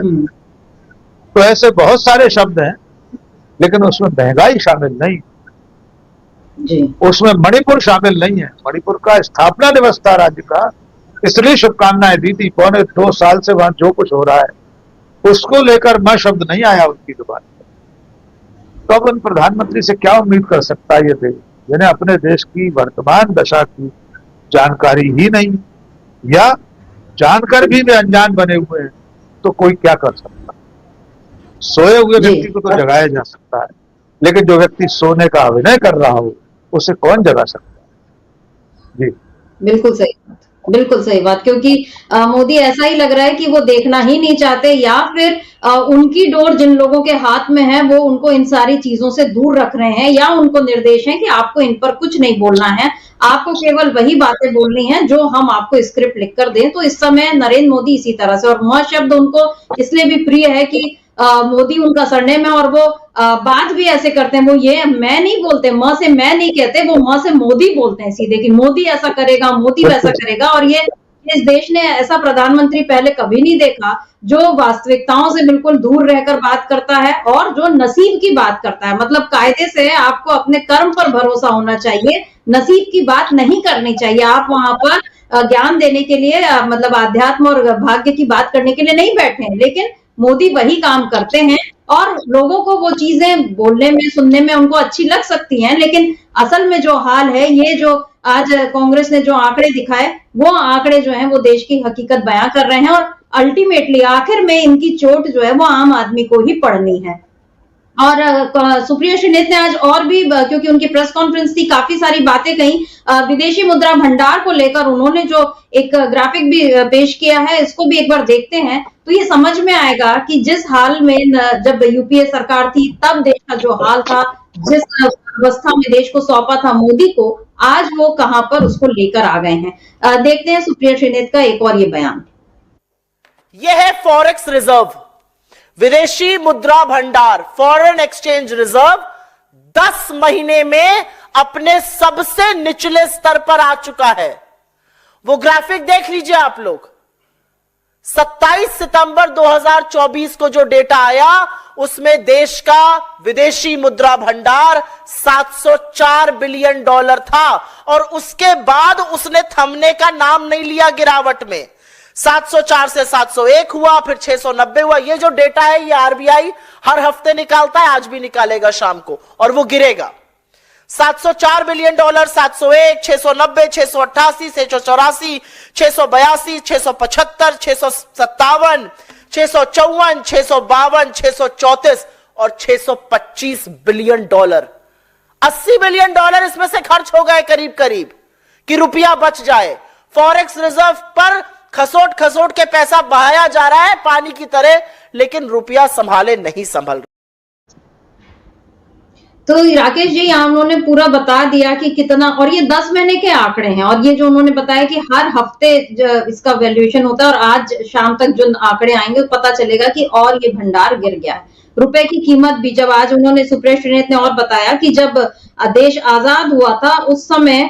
तो ऐसे बहुत सारे शब्द हैं, लेकिन उसमें महंगाई शामिल नहीं जी। उसमें मणिपुर शामिल नहीं है। मणिपुर का स्थापना दिवस था राज्य का, इसलिए शुभकामनाएं दी थी। 2.25 साल से वहां जो कुछ हो रहा है उसको लेकर म शब्द नहीं आया उनकी जुबान पर। तो अब उन प्रधानमंत्री से क्या उम्मीद कर सकता है ये देश, जिन्हें अपने देश की वर्तमान दशा की जानकारी ही नहीं, या जानकर भी वे अनजान बने हुए हैं। तो कोई क्या कर सकता? सोए हुए व्यक्ति को तो जगाया जा सकता है, लेकिन जो व्यक्ति सोने का अभिनय कर रहा हो उसे कौन जगा सकता है? जी बिल्कुल सही बात, बिल्कुल सही बात। क्योंकि मोदी ऐसा ही लग रहा है कि वो देखना ही नहीं चाहते, या फिर उनकी डोर जिन लोगों के हाथ में है वो उनको इन सारी चीजों से दूर रख रहे हैं, या उनको निर्देश है कि आपको इन पर कुछ नहीं बोलना है, आपको केवल वही बातें बोलनी है जो हम आपको स्क्रिप्ट लिख कर दें। तो इस समय नरेंद्र मोदी इसी तरह से, और म शब्द उनको इसलिए भी प्रिय है कि मोदी उनका सरनेम है, और वो बात भी ऐसे करते हैं। वो ये मैं नहीं बोलते, म से मैं नहीं कहते, वो म से मोदी बोलते हैं सीधे, कि मोदी ऐसा करेगा, मोदी वैसा करेगा। और ये इस देश ने ऐसा प्रधानमंत्री पहले कभी नहीं देखा, जो वास्तविकताओं से बिल्कुल दूर रहकर बात करता है और जो नसीब की बात करता है। मतलब कायदे से आपको अपने कर्म पर भरोसा होना चाहिए, नसीब की बात नहीं करनी चाहिए। आप वहां पर ज्ञान देने के लिए, मतलब आध्यात्म और भाग्य की बात करने के लिए नहीं बैठे हैं, लेकिन मोदी वही काम करते हैं। और लोगों को वो चीजें बोलने में, सुनने में उनको अच्छी लग सकती हैं, लेकिन असल में जो हाल है, ये जो आज कांग्रेस ने जो आंकड़े दिखाए, वो आंकड़े जो हैं वो देश की हकीकत बयां कर रहे हैं। और अल्टीमेटली आखिर में इनकी चोट जो है वो आम आदमी को ही पड़नी है। और सुप्रिया श्रीनेत ने आज और भी, क्योंकि उनकी प्रेस कॉन्फ्रेंस थी, काफी सारी बातें कही विदेशी मुद्रा भंडार को लेकर। उन्होंने जो एक ग्राफिक भी पेश किया है, इसको भी एक बार देखते हैं तो ये समझ में आएगा कि जिस हाल में जब यूपीए सरकार थी तब देश का जो हाल था, जिस अवस्था में देश को सौंपा था मोदी को, आज वो कहां पर उसको लेकर आ गए हैं। देखते हैं सुप्रिया श्रीनेत का एक और ये बयान। यह है फॉरेक्स रिजर्व, विदेशी मुद्रा भंडार, फॉरेन एक्सचेंज रिजर्व 10 महीने में अपने सबसे निचले स्तर पर आ चुका है। वो ग्राफिक देख लीजिए आप लोग। 27 सितंबर 2024 को जो डेटा आया, उसमें देश का विदेशी मुद्रा भंडार $704 बिलियन था, और उसके बाद उसने थमने का नाम नहीं लिया गिरावट में। 704 से 701 हुआ, फिर 690 हुआ। ये जो डेटा है ये आरबीआई हर हफ्ते निकालता है, आज भी निकालेगा शाम को, और वो गिरेगा। $704 बिलियन, 701, 690, 688, 684, 682, 675, 657, 654, 652, 634 और $625 बिलियन। $80 बिलियन इसमें से खर्च हो गए करीब करीब, कि रुपया बच जाए। फॉरेक्स रिजर्व पर खसोट खसोट के पैसा बहाया जा रहा है पानी की तरह, लेकिन रुपया संभाले नहीं संभल। तो राकेश जी, यहाँ उन्होंने पूरा बता दिया कि कितना, और ये 10 महीने के आंकड़े हैं, और ये जो उन्होंने बताया कि हर हफ्ते इसका वैल्यूएशन होता है, और आज शाम तक जो आंकड़े आएंगे पता चलेगा कि और ये भंडार गिर गया है। रुपए की कीमत भी, जब आज उन्होंने, सुप्रेश त्रिनेत ने और बताया कि जब देश आजाद हुआ था उस समय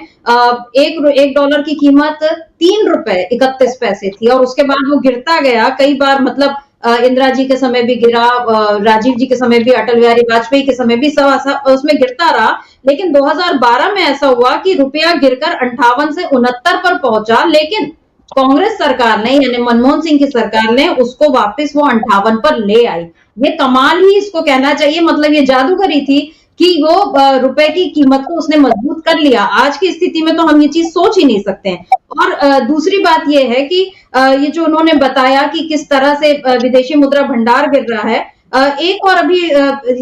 एक डॉलर की कीमत 3 रुपए 31 पैसे थी, और उसके बाद वो गिरता गया कई बार, मतलब इंदिरा जी के समय भी गिरा, राजीव जी के समय भी, अटल बिहारी वाजपेयी के समय भी सब उसमें गिरता रहा। लेकिन 2012 में ऐसा हुआ कि रुपया गिरकर 58 से 69 पर पहुंचा, लेकिन कांग्रेस सरकार ने, यानी मनमोहन सिंह की सरकार ने उसको वापस वो 58 पर ले आई। ये कमाल ही इसको कहना चाहिए, मतलब ये जादूगरी थी कि वो रुपए की कीमत को उसने मजबूत कर लिया। आज की स्थिति में तो हम ये चीज सोच ही नहीं सकते हैं। और दूसरी बात ये है कि ये जो उन्होंने बताया कि किस तरह से विदेशी मुद्रा भंडार गिर रहा है, एक और अभी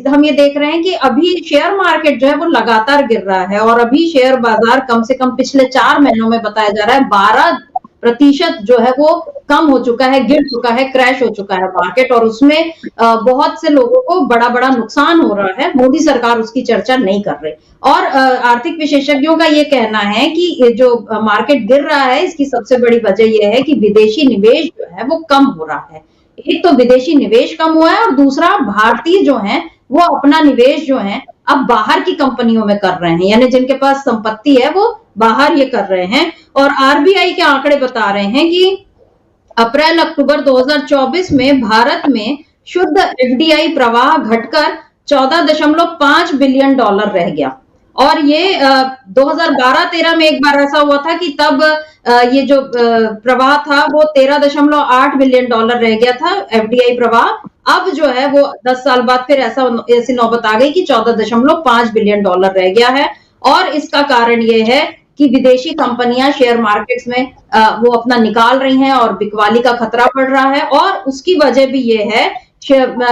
हम ये देख रहे हैं कि अभी शेयर मार्केट जो है वो लगातार गिर रहा है, और अभी शेयर बाजार कम से कम पिछले 4 महीनों में बताया जा रहा है 12% जो है वो कम हो चुका है, गिर चुका है, क्रैश हो चुका है मार्केट, और उसमें बहुत से लोगों को बड़ा बड़ा नुकसान हो रहा है। मोदी सरकार उसकी चर्चा नहीं कर रही। और आर्थिक विशेषज्ञों का ये कहना है कि ये जो मार्केट गिर रहा है, इसकी सबसे बड़ी वजह यह है कि विदेशी निवेश जो है वो कम हो रहा है। एक तो विदेशी निवेश कम हुआ है, और दूसरा भारतीय जो है वो अपना निवेश जो है अब बाहर की कंपनियों में कर रहे हैं, यानी जिनके पास संपत्ति है वो बाहर ये कर रहे हैं। और आरबीआई के आंकड़े बता रहे हैं कि अप्रैल-अक्टूबर 2024 में भारत में शुद्ध एफडीआई प्रवाह घटकर 14.5 बिलियन डॉलर रह गया। और ये 2012-13 में एक बार ऐसा हुआ था कि तब ये जो प्रवाह था वो 13.8 बिलियन डॉलर रह गया था एफडीआई प्रवाह। अब जो है वो 10 साल बाद फिर ऐसी नौबत आ गई कि 14.5 बिलियन डॉलर रह गया है। और इसका कारण ये है कि विदेशी कंपनियां शेयर मार्केट्स में वो अपना निकाल रही हैं, और बिकवाली का खतरा बढ़ रहा है। और उसकी वजह भी ये है,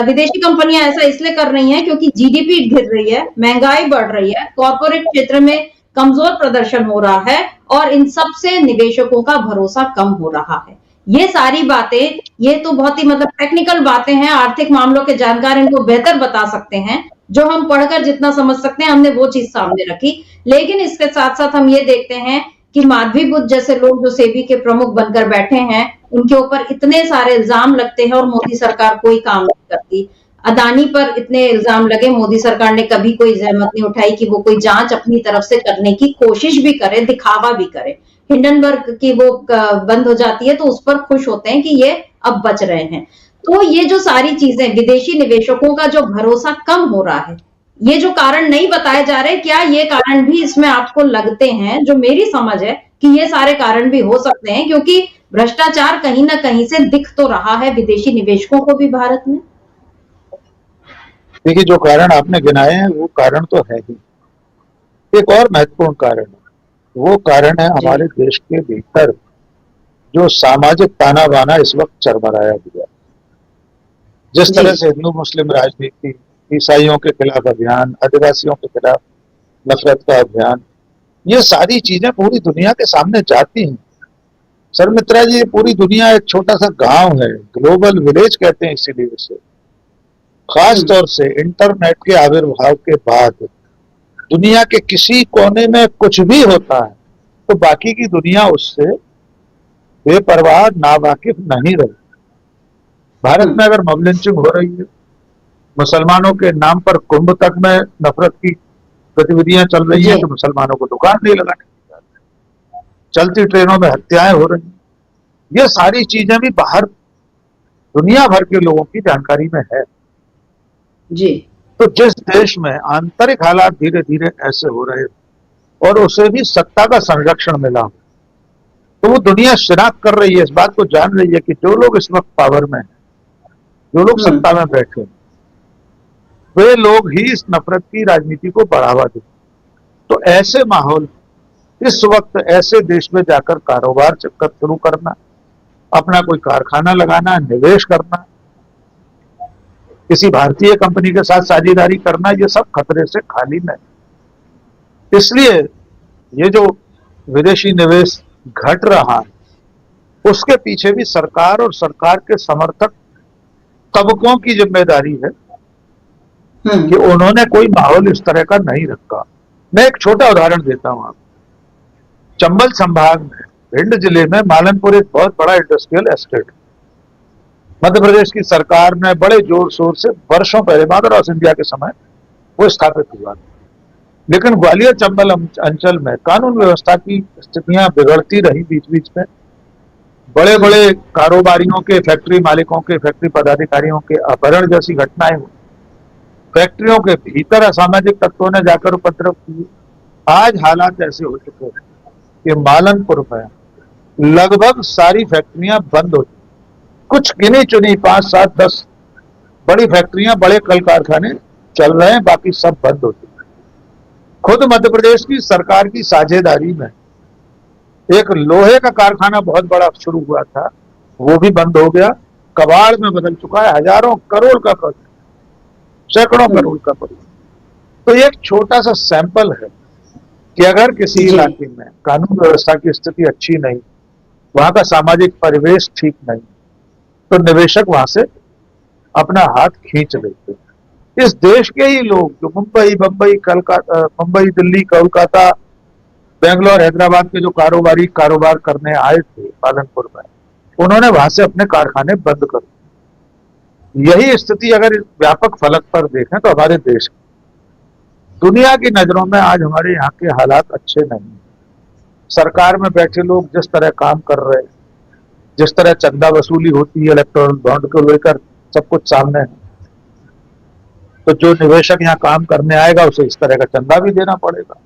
विदेशी कंपनियां ऐसा इसलिए कर रही हैं क्योंकि जीडीपी गिर रही है, महंगाई बढ़ रही है, कॉर्पोरेट क्षेत्र में कमजोर प्रदर्शन हो रहा है, और इन सब से निवेशकों का भरोसा कम हो रहा है। ये सारी बातें, ये तो बहुत ही मतलब टेक्निकल बातें हैं, आर्थिक मामलों के जानकार इनको बेहतर बता सकते हैं। जो हम पढ़कर जितना समझ सकते हैं हमने वो चीज सामने रखी। लेकिन इसके साथ साथ हम ये देखते हैं कि माधवी बुद्ध जैसे लोग जो सेबी के प्रमुख बनकर बैठे हैं, उनके ऊपर इतने सारे इल्जाम लगते हैं और मोदी सरकार कोई काम नहीं करती। अदानी पर इतने इल्जाम लगे, मोदी सरकार ने कभी कोई जहमत नहीं उठाई कि वो कोई जांच अपनी तरफ से करने की कोशिश भी करे, दिखावा भी करे। हिंडनबर्ग की वो बंद हो जाती है तो उस पर खुश होते हैं कि ये अब बच रहे हैं। तो ये जो सारी चीजें, विदेशी निवेशकों का जो भरोसा कम हो रहा है, ये जो कारण नहीं बताए जा रहे, क्या ये कारण भी इसमें आपको लगते हैं? जो मेरी समझ है कि ये सारे कारण भी हो सकते हैं, क्योंकि भ्रष्टाचार कहीं ना कहीं से दिख तो रहा है विदेशी निवेशकों को भी भारत में। देखिए, जो कारण आपने गिनाए हैं वो कारण तो है ही। एक और महत्वपूर्ण कारण है, वो कारण है हमारे देश के भीतर जो सामाजिक ताना बाना इस वक्त चरमराया हुआ। जिस तरह से हिंदू मुस्लिम राजनीति, ईसाइयों के खिलाफ अभियान, आदिवासियों के खिलाफ नफरत का अभियान, ये सारी चीजें पूरी दुनिया के सामने जाती हैं। सर मित्रा जी, पूरी दुनिया एक छोटा सा गांव है, ग्लोबल विलेज कहते हैं इसीलिए उसे। खास तौर से इंटरनेट के आविर्भाव के बाद दुनिया के किसी कोने में कुछ भी होता है तो बाकी की दुनिया उससे बेपरवाह, नावाकिफ नहीं रही। भारत में अगर मॉब लिंचिंग हो रही है, मुसलमानों के नाम पर कुंभ तक में नफरत की गतिविधियां चल रही है, तो मुसलमानों को दुकान नहीं लगाने दी जाती, चलती ट्रेनों में हत्याएं हो रही हैं, ये सारी चीजें भी बाहर दुनिया भर के लोगों की जानकारी में है जी। तो जिस देश में आंतरिक हालात धीरे धीरे ऐसे हो रहे और उसे भी सत्ता का संरक्षण मिला, तो वो दुनिया शिनाख्त कर रही है, इस बात को जान रही है कि जो लोग इस वक्त पावर में हैं, जो लोग सत्ता में बैठे हैं, वे लोग ही इस नफरत की राजनीति को बढ़ावा दें। तो ऐसे माहौल, इस वक्त ऐसे देश में जाकर कारोबार शुरू करना, अपना कोई कारखाना लगाना, निवेश करना, किसी भारतीय कंपनी के साथ साझेदारी करना, ये सब खतरे से खाली नहीं। इसलिए ये जो विदेशी निवेश घट रहा है, उसके पीछे भी सरकार और सरकार के समर्थक तबकों की जिम्मेदारी है कि उन्होंने कोई माहौल इस तरह का नहीं रखा। मैं एक छोटा उदाहरण देता हूं आपको। चंबल संभाग में भिंड जिले में मालनपुर एक बहुत बड़ा इंडस्ट्रियल एस्टेट, मध्य प्रदेश की सरकार ने बड़े जोर शोर से वर्षों पहले मदर ऑफ इंडिया के समय वो स्थापित हुआ, लेकिन ग्वालियर चंबल अंचल में कानून व्यवस्था की स्थितियां बिगड़ती रही। बीच बीच में बड़े बड़े कारोबारियों के, फैक्ट्री मालिकों के, फैक्ट्री पदाधिकारियों के अपहरण जैसी घटनाएं हुई। फैक्ट्रियों के भीतर असामाजिक तत्वों ने जाकर उपद्रव किए। आज हालात ऐसे हो चुके हैं कि मालनपुर में लगभग सारी फैक्ट्रियां बंद हो चुकी। कुछ गिनी चुनी 5, 7, 10 बड़ी फैक्ट्रियां, बड़े कल कारखाने चल रहे हैं, बाकी सब बंद हो चुके। खुद मध्य प्रदेश की सरकार की साझेदारी में एक लोहे का कारखाना बहुत बड़ा शुरू हुआ था, वो भी बंद हो गया, कबाड़ में बदल चुका है। हजारों करोड़ का प्रोजेक्ट, सैकड़ों करोड़ का प्रोजेक्ट। तो एक छोटा सा सैंपल है कि अगर किसी इलाके में कानून व्यवस्था की स्थिति अच्छी नहीं, वहां का सामाजिक परिवेश ठीक नहीं, तो निवेशक वहां से अपना हाथ खींच लेते हैं। इस देश के ही लोग जो मुंबई, दिल्ली, कोलकाता, बेंगलोर, हैदराबाद के जो कारोबार करने आए थे पालनपुर में, उन्होंने वहां से अपने कारखाने बंद कर दिए। यही स्थिति अगर व्यापक फलक पर देखें तो हमारे देश, दुनिया की नजरों में आज हमारे यहाँ के हालात अच्छे नहीं। सरकार में बैठे लोग जिस तरह काम कर रहे हैं, जिस तरह चंदा वसूली होती है इलेक्टोरल बॉन्ड को लेकर, सब कुछ सामने है। तो जो निवेशक यहाँ काम करने आएगा उसे इस तरह का चंदा भी देना पड़ेगा।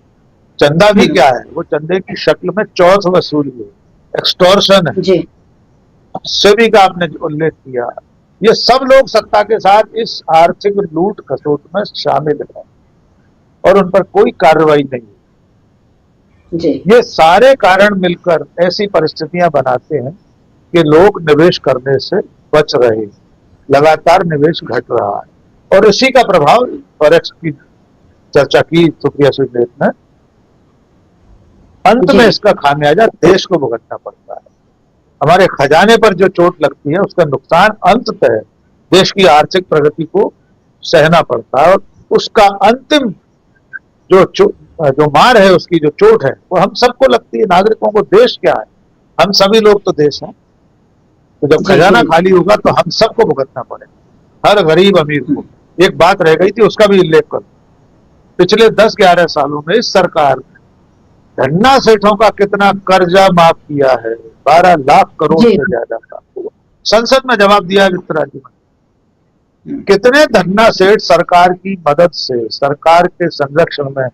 चंदा भी क्या है, वो चंदे की शक्ल में चौथ वसूली है, एक्सटॉर्शन है। सेबी का आपने उल्लेख किया, ये सब लोग सत्ता के साथ इस आर्थिक लूट खसोट में शामिल है और उन पर कोई कार्रवाई नहीं है। ये सारे कारण मिलकर ऐसी परिस्थितियां बनाते हैं कि लोग निवेश करने से बच रहे, लगातार निवेश घट रहा है। और इसी का प्रभाव फॉरेक्स की चर्चा की सुप्रिया सुलेख ने, अंत में इसका खामियाजा देश को भुगतना पड़ता है। हमारे खजाने पर जो चोट लगती है उसका नुकसान अंततः देश की आर्थिक प्रगति को सहना पड़ता है, और उसका अंतिम जो मार है, उसकी जो चोट है, वो हम सबको लगती है। नागरिकों को, देश क्या है, हम सभी लोग तो देश हैं। तो जब खजाना खाली होगा तो हम सबको भुगतना पड़ेगा, हर गरीब अमीर को। एक बात रह गई थी, उसका भी उल्लेख करूं। पिछले 10-11 सालों में इस सरकार ने धन्ना सेठों का कितना कर्जा माफ किया है, 12 लाख करोड़ से ज्यादा का। संसद में जवाब दिया वित्त राज्य मंत्री। कितने धन्ना सेठ सरकार की मदद से, सरकार के संरक्षण में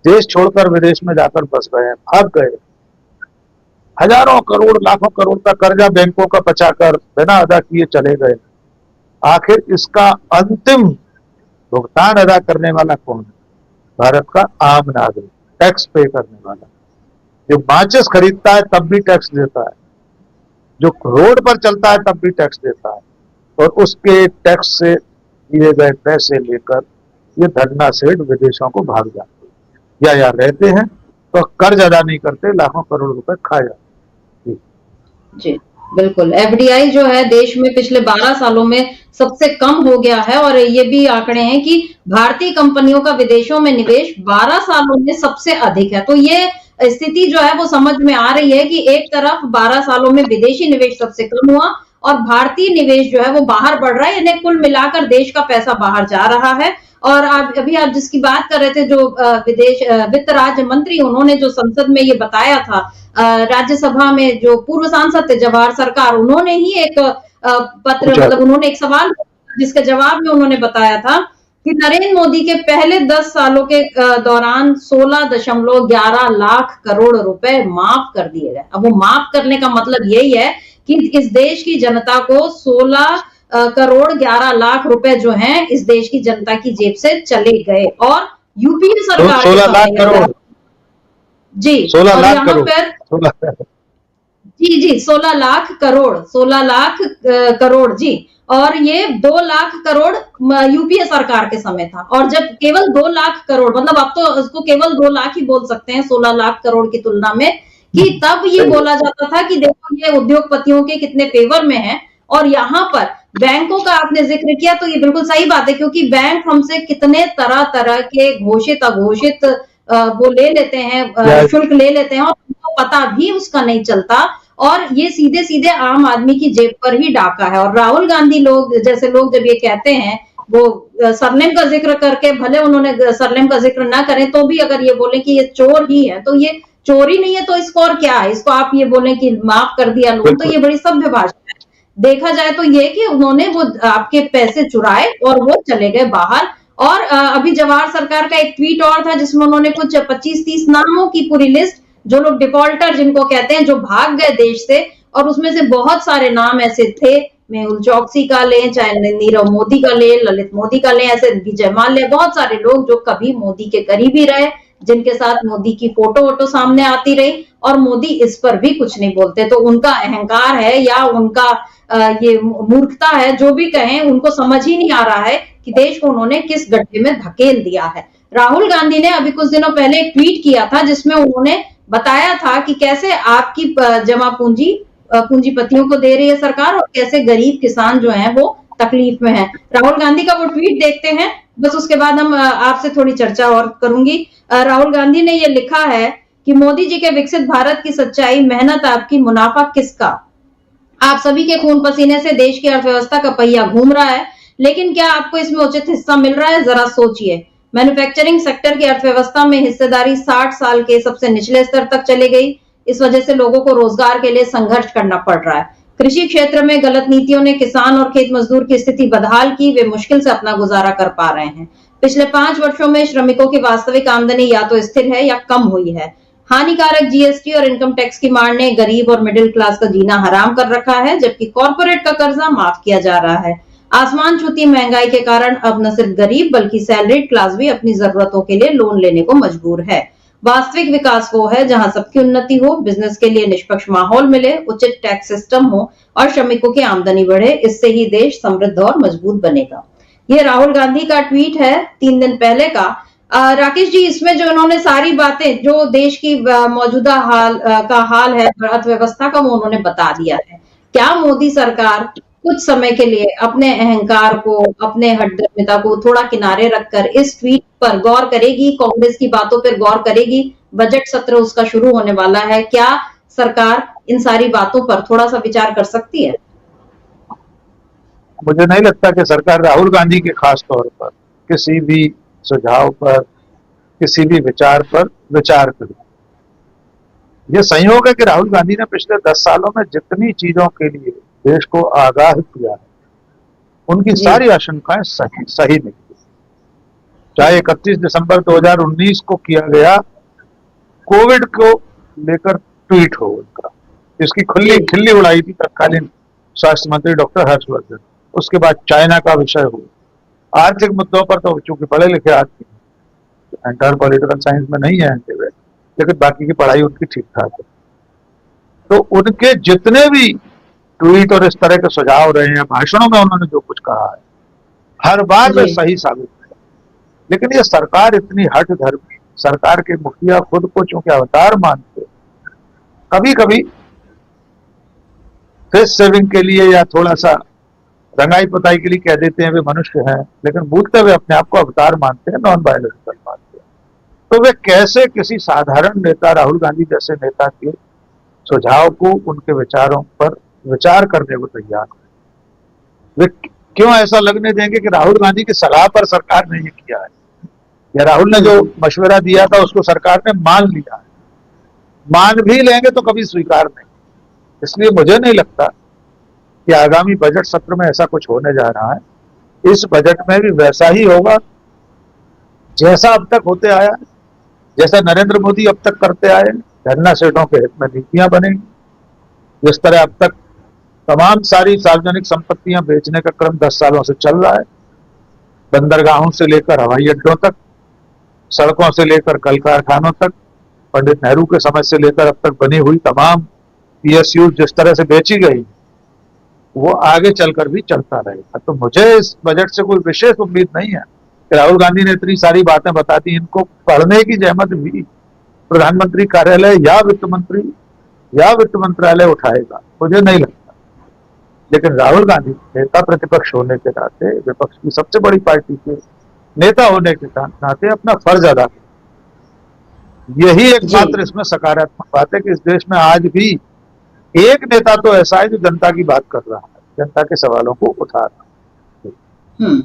देश छोड़कर विदेश में जाकर बस गए, भाग गए। हजारों करोड़, लाखों करोड़ का कर्जा बैंकों का बचाकर बिना अदा किए चले गए। आखिर इसका अंतिम भुगतान अदा करने वाला कौन है? भारत का आम नागरिक, टैक्स पे करने वाला, जो माचिस खरीदता है तब भी टैक्स देता है, जो रोड पर चलता है तब भी टैक्स देता है, और उसके टैक्स से दिए गए पैसे लेकर ये धन्ना सेठ विदेशों को भाग जाते हैं या यहाँ रहते हैं, तो कर्ज अदा नहीं करते, लाखों करोड़ रुपए खा जाते। जी बिल्कुल। एफडीआई जो है देश में पिछले 12 सालों में सबसे कम हो गया है, और ये भी आंकड़े हैं कि भारतीय कंपनियों का विदेशों में निवेश 12 सालों में सबसे अधिक है। तो ये स्थिति जो है वो समझ में आ रही है कि एक तरफ 12 सालों में विदेशी निवेश सबसे कम हुआ और भारतीय निवेश जो है वो बाहर बढ़ रहा है, यानी कुल मिलाकर देश का पैसा बाहर जा रहा है। और अभी आप जिसकी बात कर रहे थे, जो वित्त राज्य मंत्री, उन्होंने जो संसद में ये बताया था, राज्यसभा में जो पूर्व सांसद थे जवाहर सरकार, उन्होंने ही एक पत्र, मतलब उन्होंने एक सवाल जिसके जवाब में उन्होंने बताया था कि नरेंद्र मोदी के पहले 10 सालों के दौरान 16.11 लाख करोड़ रुपए माफ कर दिए गए। अब वो माफ करने का मतलब यही है कि इस देश की जनता को 16 करोड़ 11 लाख रुपए जो हैं इस देश की जनता की जेब से चले गए। और यूपीए सरकार 16 लाख करोड़ जी, 16 लाख करोड़ जी 16 लाख करोड़, 16 लाख करोड़ जी। और ये 2 लाख करोड़ यूपीए सरकार के समय था, और जब केवल 2 लाख करोड़, मतलब अब तो उसको केवल 2 लाख ही बोल सकते हैं 16 लाख करोड़ की तुलना में, कि तब ये बोला जाता था कि देखो ये उद्योगपतियों के कितने फेवर में है। और यहाँ पर बैंकों का आपने जिक्र किया तो ये बिल्कुल सही बात है, क्योंकि बैंक हमसे कितने तरह तरह के घोषित अघोषित वो ले लेते हैं, शुल्क ले लेते हैं और उनको पता भी उसका नहीं चलता, और ये सीधे सीधे आम आदमी की जेब पर ही डाका है। और राहुल गांधी लोग जैसे लोग जब ये कहते हैं, वो सरनेम का जिक्र करके, भले उन्होंने सरनेम का जिक्र ना करें तो भी अगर ये बोले कि ये चोर ही है, तो ये चोरी नहीं है तो इसको और क्या है, इसको आप ये बोले कि माफ कर दिया लोन, तो ये बड़ी सभ्य भाषा है। देखा जाए तो ये कि उन्होंने वो आपके पैसे चुराए और वो चले गए बाहर। और अभी जवाहर सरकार का एक ट्वीट और था जिसमें उन्होंने कुछ 25-30 नामों की पूरी लिस्ट, जो लोग डिफॉल्टर जिनको कहते हैं, जो भाग गए देश से, और उसमें से बहुत सारे नाम ऐसे थे, मेहुल चौकसी का लें, चाहे नीरव मोदी का लें, ललित मोदी का लें, ऐसे विजय माल्या, बहुत सारे लोग जो कभी मोदी के करीब ही रहे, जिनके साथ मोदी की फोटो वोटो सामने आती रही, और मोदी इस पर भी कुछ नहीं बोलते। तो उनका अहंकार है या उनका ये मूर्खता है, जो भी कहें, उनको समझ ही नहीं आ रहा है कि देश को उन्होंने किस गड्ढे में धकेल दिया है। राहुल गांधी ने अभी कुछ दिनों पहले एक ट्वीट किया था जिसमें उन्होंने बताया था कि कैसे आपकी जमा पूंजी पूंजीपतियों को दे रही है सरकार और कैसे गरीब किसान जो हैं वो तकलीफ में हैं। राहुल गांधी का वो ट्वीट देखते हैं, बस उसके बाद हम आपसे थोड़ी चर्चा और करूंगी। राहुल गांधी ने ये लिखा है कि मोदी जी के विकसित भारत की सच्चाई, मेहनत आपकी, मुनाफा किसका। आप सभी के खून पसीने से देश की अर्थव्यवस्था का पहिया घूम रहा है, लेकिन क्या आपको इसमें उचित हिस्सा मिल रहा है? जरा सोचिए। मैन्युफैक्चरिंग सेक्टर की अर्थव्यवस्था में हिस्सेदारी 60 साल के सबसे निचले स्तर तक चली गई। इस वजह से लोगों को रोजगार के लिए संघर्ष करना पड़ रहा है। कृषि क्षेत्र में गलत नीतियों ने किसान और खेत मजदूर की स्थिति बदहाल की, वे मुश्किल से अपना गुजारा कर पा रहे हैं। पिछले 5 वर्षों में श्रमिकों की वास्तविक आमदनी या तो स्थिर है या कम हुई है। हानिकारक जीएसटी और इनकम टैक्स की मार ने गरीब और मिडिल क्लास का जीना हराम कर रखा है, जबकि कॉर्पोरेट का कर्जा माफ किया जा रहा है। आसमान छूती महंगाई के कारण अब न सिर्फ गरीब बल्कि सैलरीड क्लास भी अपनी जरूरतों के लिए लोन लेने को मजबूर है। वास्तविक विकास वो है जहां सबकी उन्नति हो, बिजनेस के लिए निष्पक्ष माहौल मिले, उचित टैक्स सिस्टम हो और श्रमिकों की आमदनी बढ़े। इससे ही देश समृद्ध और मजबूत बनेगा। ये राहुल गांधी का ट्वीट है 3 दिन पहले का। राकेश जी, इसमें जो उन्होंने सारी बातें, जो देश की मौजूदा हाल है अर्थव्यवस्था का, वो उन्होंने बता दिया है। क्या मोदी सरकार कुछ समय के लिए अपने अहंकार को, अपने हठधर्मिता को थोड़ा किनारे रखकर इस ट्वीट पर गौर करेगी, कांग्रेस की बातों पर गौर करेगी? बजट सत्र उसका शुरू होने वाला है, क्या सरकार इन सारी बातों पर थोड़ा सा विचार कर सकती है? मुझे नहीं लगता कि सरकार राहुल गांधी के खास तौर पर किसी भी सुझाव पर, किसी भी विचार पर विचार करे। यह संयोग है कि राहुल गांधी ने पिछले 10 सालों में जितनी चीजों के लिए देश को आगाह किया है, उनकी सारी आशंकाएं सही निकली। चाहे 31 दिसंबर 2019 को किया गया कोविड को लेकर ट्वीट हो उनका, जिसकी खिल्ली उड़ाई थी तत्कालीन स्वास्थ्य मंत्री डॉक्टर हर्षवर्धन। उसके बाद चाइना का विषय हो। आर्थिक मुद्दों पर तो चूंकि पढ़े लिखे आदमी एंटर पॉलिटिकल साइंस में नहीं है, लेकिन बाकी की पढ़ाई उनकी ठीक ठाक है। तो उनके जितने भी ट्वीट और इस तरह के सुझाव रहे हैं, भाषणों में उन्होंने जो कुछ कहा है, हर बार वे सही साबित है। लेकिन ये सरकार इतनी हठ धर्मी, सरकार के मुखिया खुद को चूंकि अवतार मानते, कभी कभी फेस सेविंग के लिए या थोड़ा सा रंगाई पुताई के लिए कह देते हैं वे मनुष्य हैं, लेकिन भूलते हुए अपने आप को अवतार मानते हैं, नॉन बायोलॉजिकल मानते हैं। तो वे कैसे किसी साधारण नेता, राहुल गांधी जैसे नेता के सुझाव को, उनके विचारों पर विचार करने को तैयार है? वे क्यों ऐसा लगने देंगे कि राहुल गांधी की सलाह पर सरकार ने ये किया है, या राहुल ने जो मशवरा दिया था उसको सरकार ने मान लिया है? मान भी लेंगे तो कभी स्वीकार नहीं। इसलिए मुझे नहीं लगता कि आगामी बजट सत्र में ऐसा कुछ होने जा रहा है। इस बजट में भी वैसा ही होगा जैसा अब तक होते आया, जैसा नरेंद्र मोदी अब तक करते आए। धरना सेठों के हित में नीतियां बनेंगी। जिस तरह अब तक तमाम सारी सार्वजनिक संपत्तियां बेचने का क्रम 10 सालों से चल रहा है, बंदरगाहों से लेकर हवाई अड्डों तक, सड़कों से लेकर कल कारखानों तक, पंडित नेहरू के समय से लेकर अब तक बनी हुई तमाम पीएसयू जिस तरह से बेची गई, वो आगे चलकर भी चलता रहेगा। तो मुझे इस बजट से कोई विशेष उम्मीद नहीं है कि राहुल गांधी ने इतनी सारी बातें बता दी, इनको पढ़ने की जहमत भी प्रधानमंत्री कार्यालय या वित्त मंत्री या वित्त मंत्रालय उठाएगा, मुझे नहीं लगता। लेकिन राहुल गांधी नेता प्रतिपक्ष होने के नाते, विपक्ष की सबसे बड़ी पार्टी के नेता होने के नाते अपना फर्ज अदा कर, यही एकमात्र इसमें सकारात्मक बात है कि इस देश में आज भी एक नेता तो ऐसा है जो जनता की बात कर रहा है, जनता के सवालों को उठा रहा है।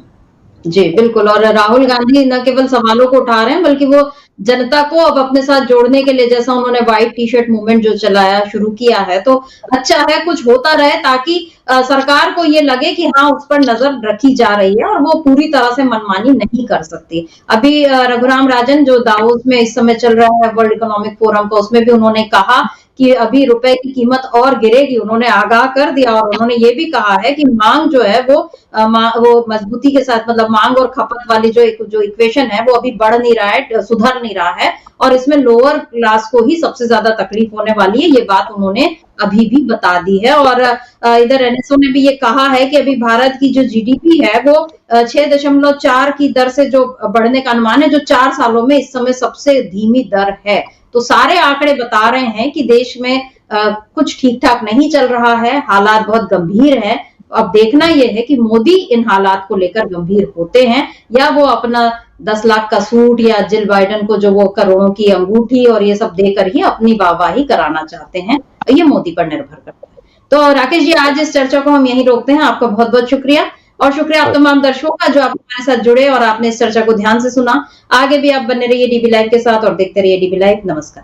जी बिल्कुल। और राहुल गांधी न केवल सवालों को उठा रहे हैं बल्कि वो जनता को अब अपने साथ जोड़ने के लिए, जैसा उन्होंने व्हाइट टी शर्ट मूवमेंट जो चलाया शुरू किया है, तो अच्छा है कुछ होता रहे ताकि सरकार को ये लगे कि हाँ उस पर नजर रखी जा रही है और वो पूरी तरह से मनमानी नहीं कर सकती। अभी रघुराम राजन जो दावोस में इस समय चल रहा है वर्ल्ड इकोनॉमिक फोरम का, उसमें भी उन्होंने कहा कि अभी रुपए की कीमत और गिरेगी। उन्होंने आगाह कर दिया और उन्होंने ये भी कहा है कि मांग जो है वो मजबूती के साथ, मतलब मांग और खपत वाली जो इक्वेशन है वो अभी बढ़ नहीं रहा है, सुधर नहीं रहा है और इसमें लोअर क्लास को ही सबसे ज्यादा तकलीफ होने वाली है। ये बात उन्होंने अभी भी बता दी है। और इधर एनएसओ ने भी ये कहा है कि अभी भारत की जो जीडीपी है वो 6.4 की दर से जो बढ़ने का अनुमान है, जो 4 सालों में इस समय सबसे धीमी दर है। तो सारे आंकड़े बता रहे हैं कि देश में कुछ ठीक ठाक नहीं चल रहा है, हालात बहुत गंभीर है। अब देखना यह है कि मोदी इन हालात को लेकर गंभीर होते हैं या वो अपना 10 लाख का सूट या जिल बाइडेन को जो वो करोड़ों की अंगूठी और ये सब देकर ही अपनी वाहवाही कराना चाहते हैं, ये मोदी पर निर्भर करता है। तो राकेश जी, आज इस चर्चा को हम यहीं रोकते हैं। आपका बहुत बहुत शुक्रिया और शुक्रिया आप तमाम दर्शकों का जो आप हमारे साथ जुड़े और आपने इस चर्चा को ध्यान से सुना। आगे भी आप बने रहिए डीबी लाइव के साथ और देखते रहिए डीबी लाइव। नमस्कार।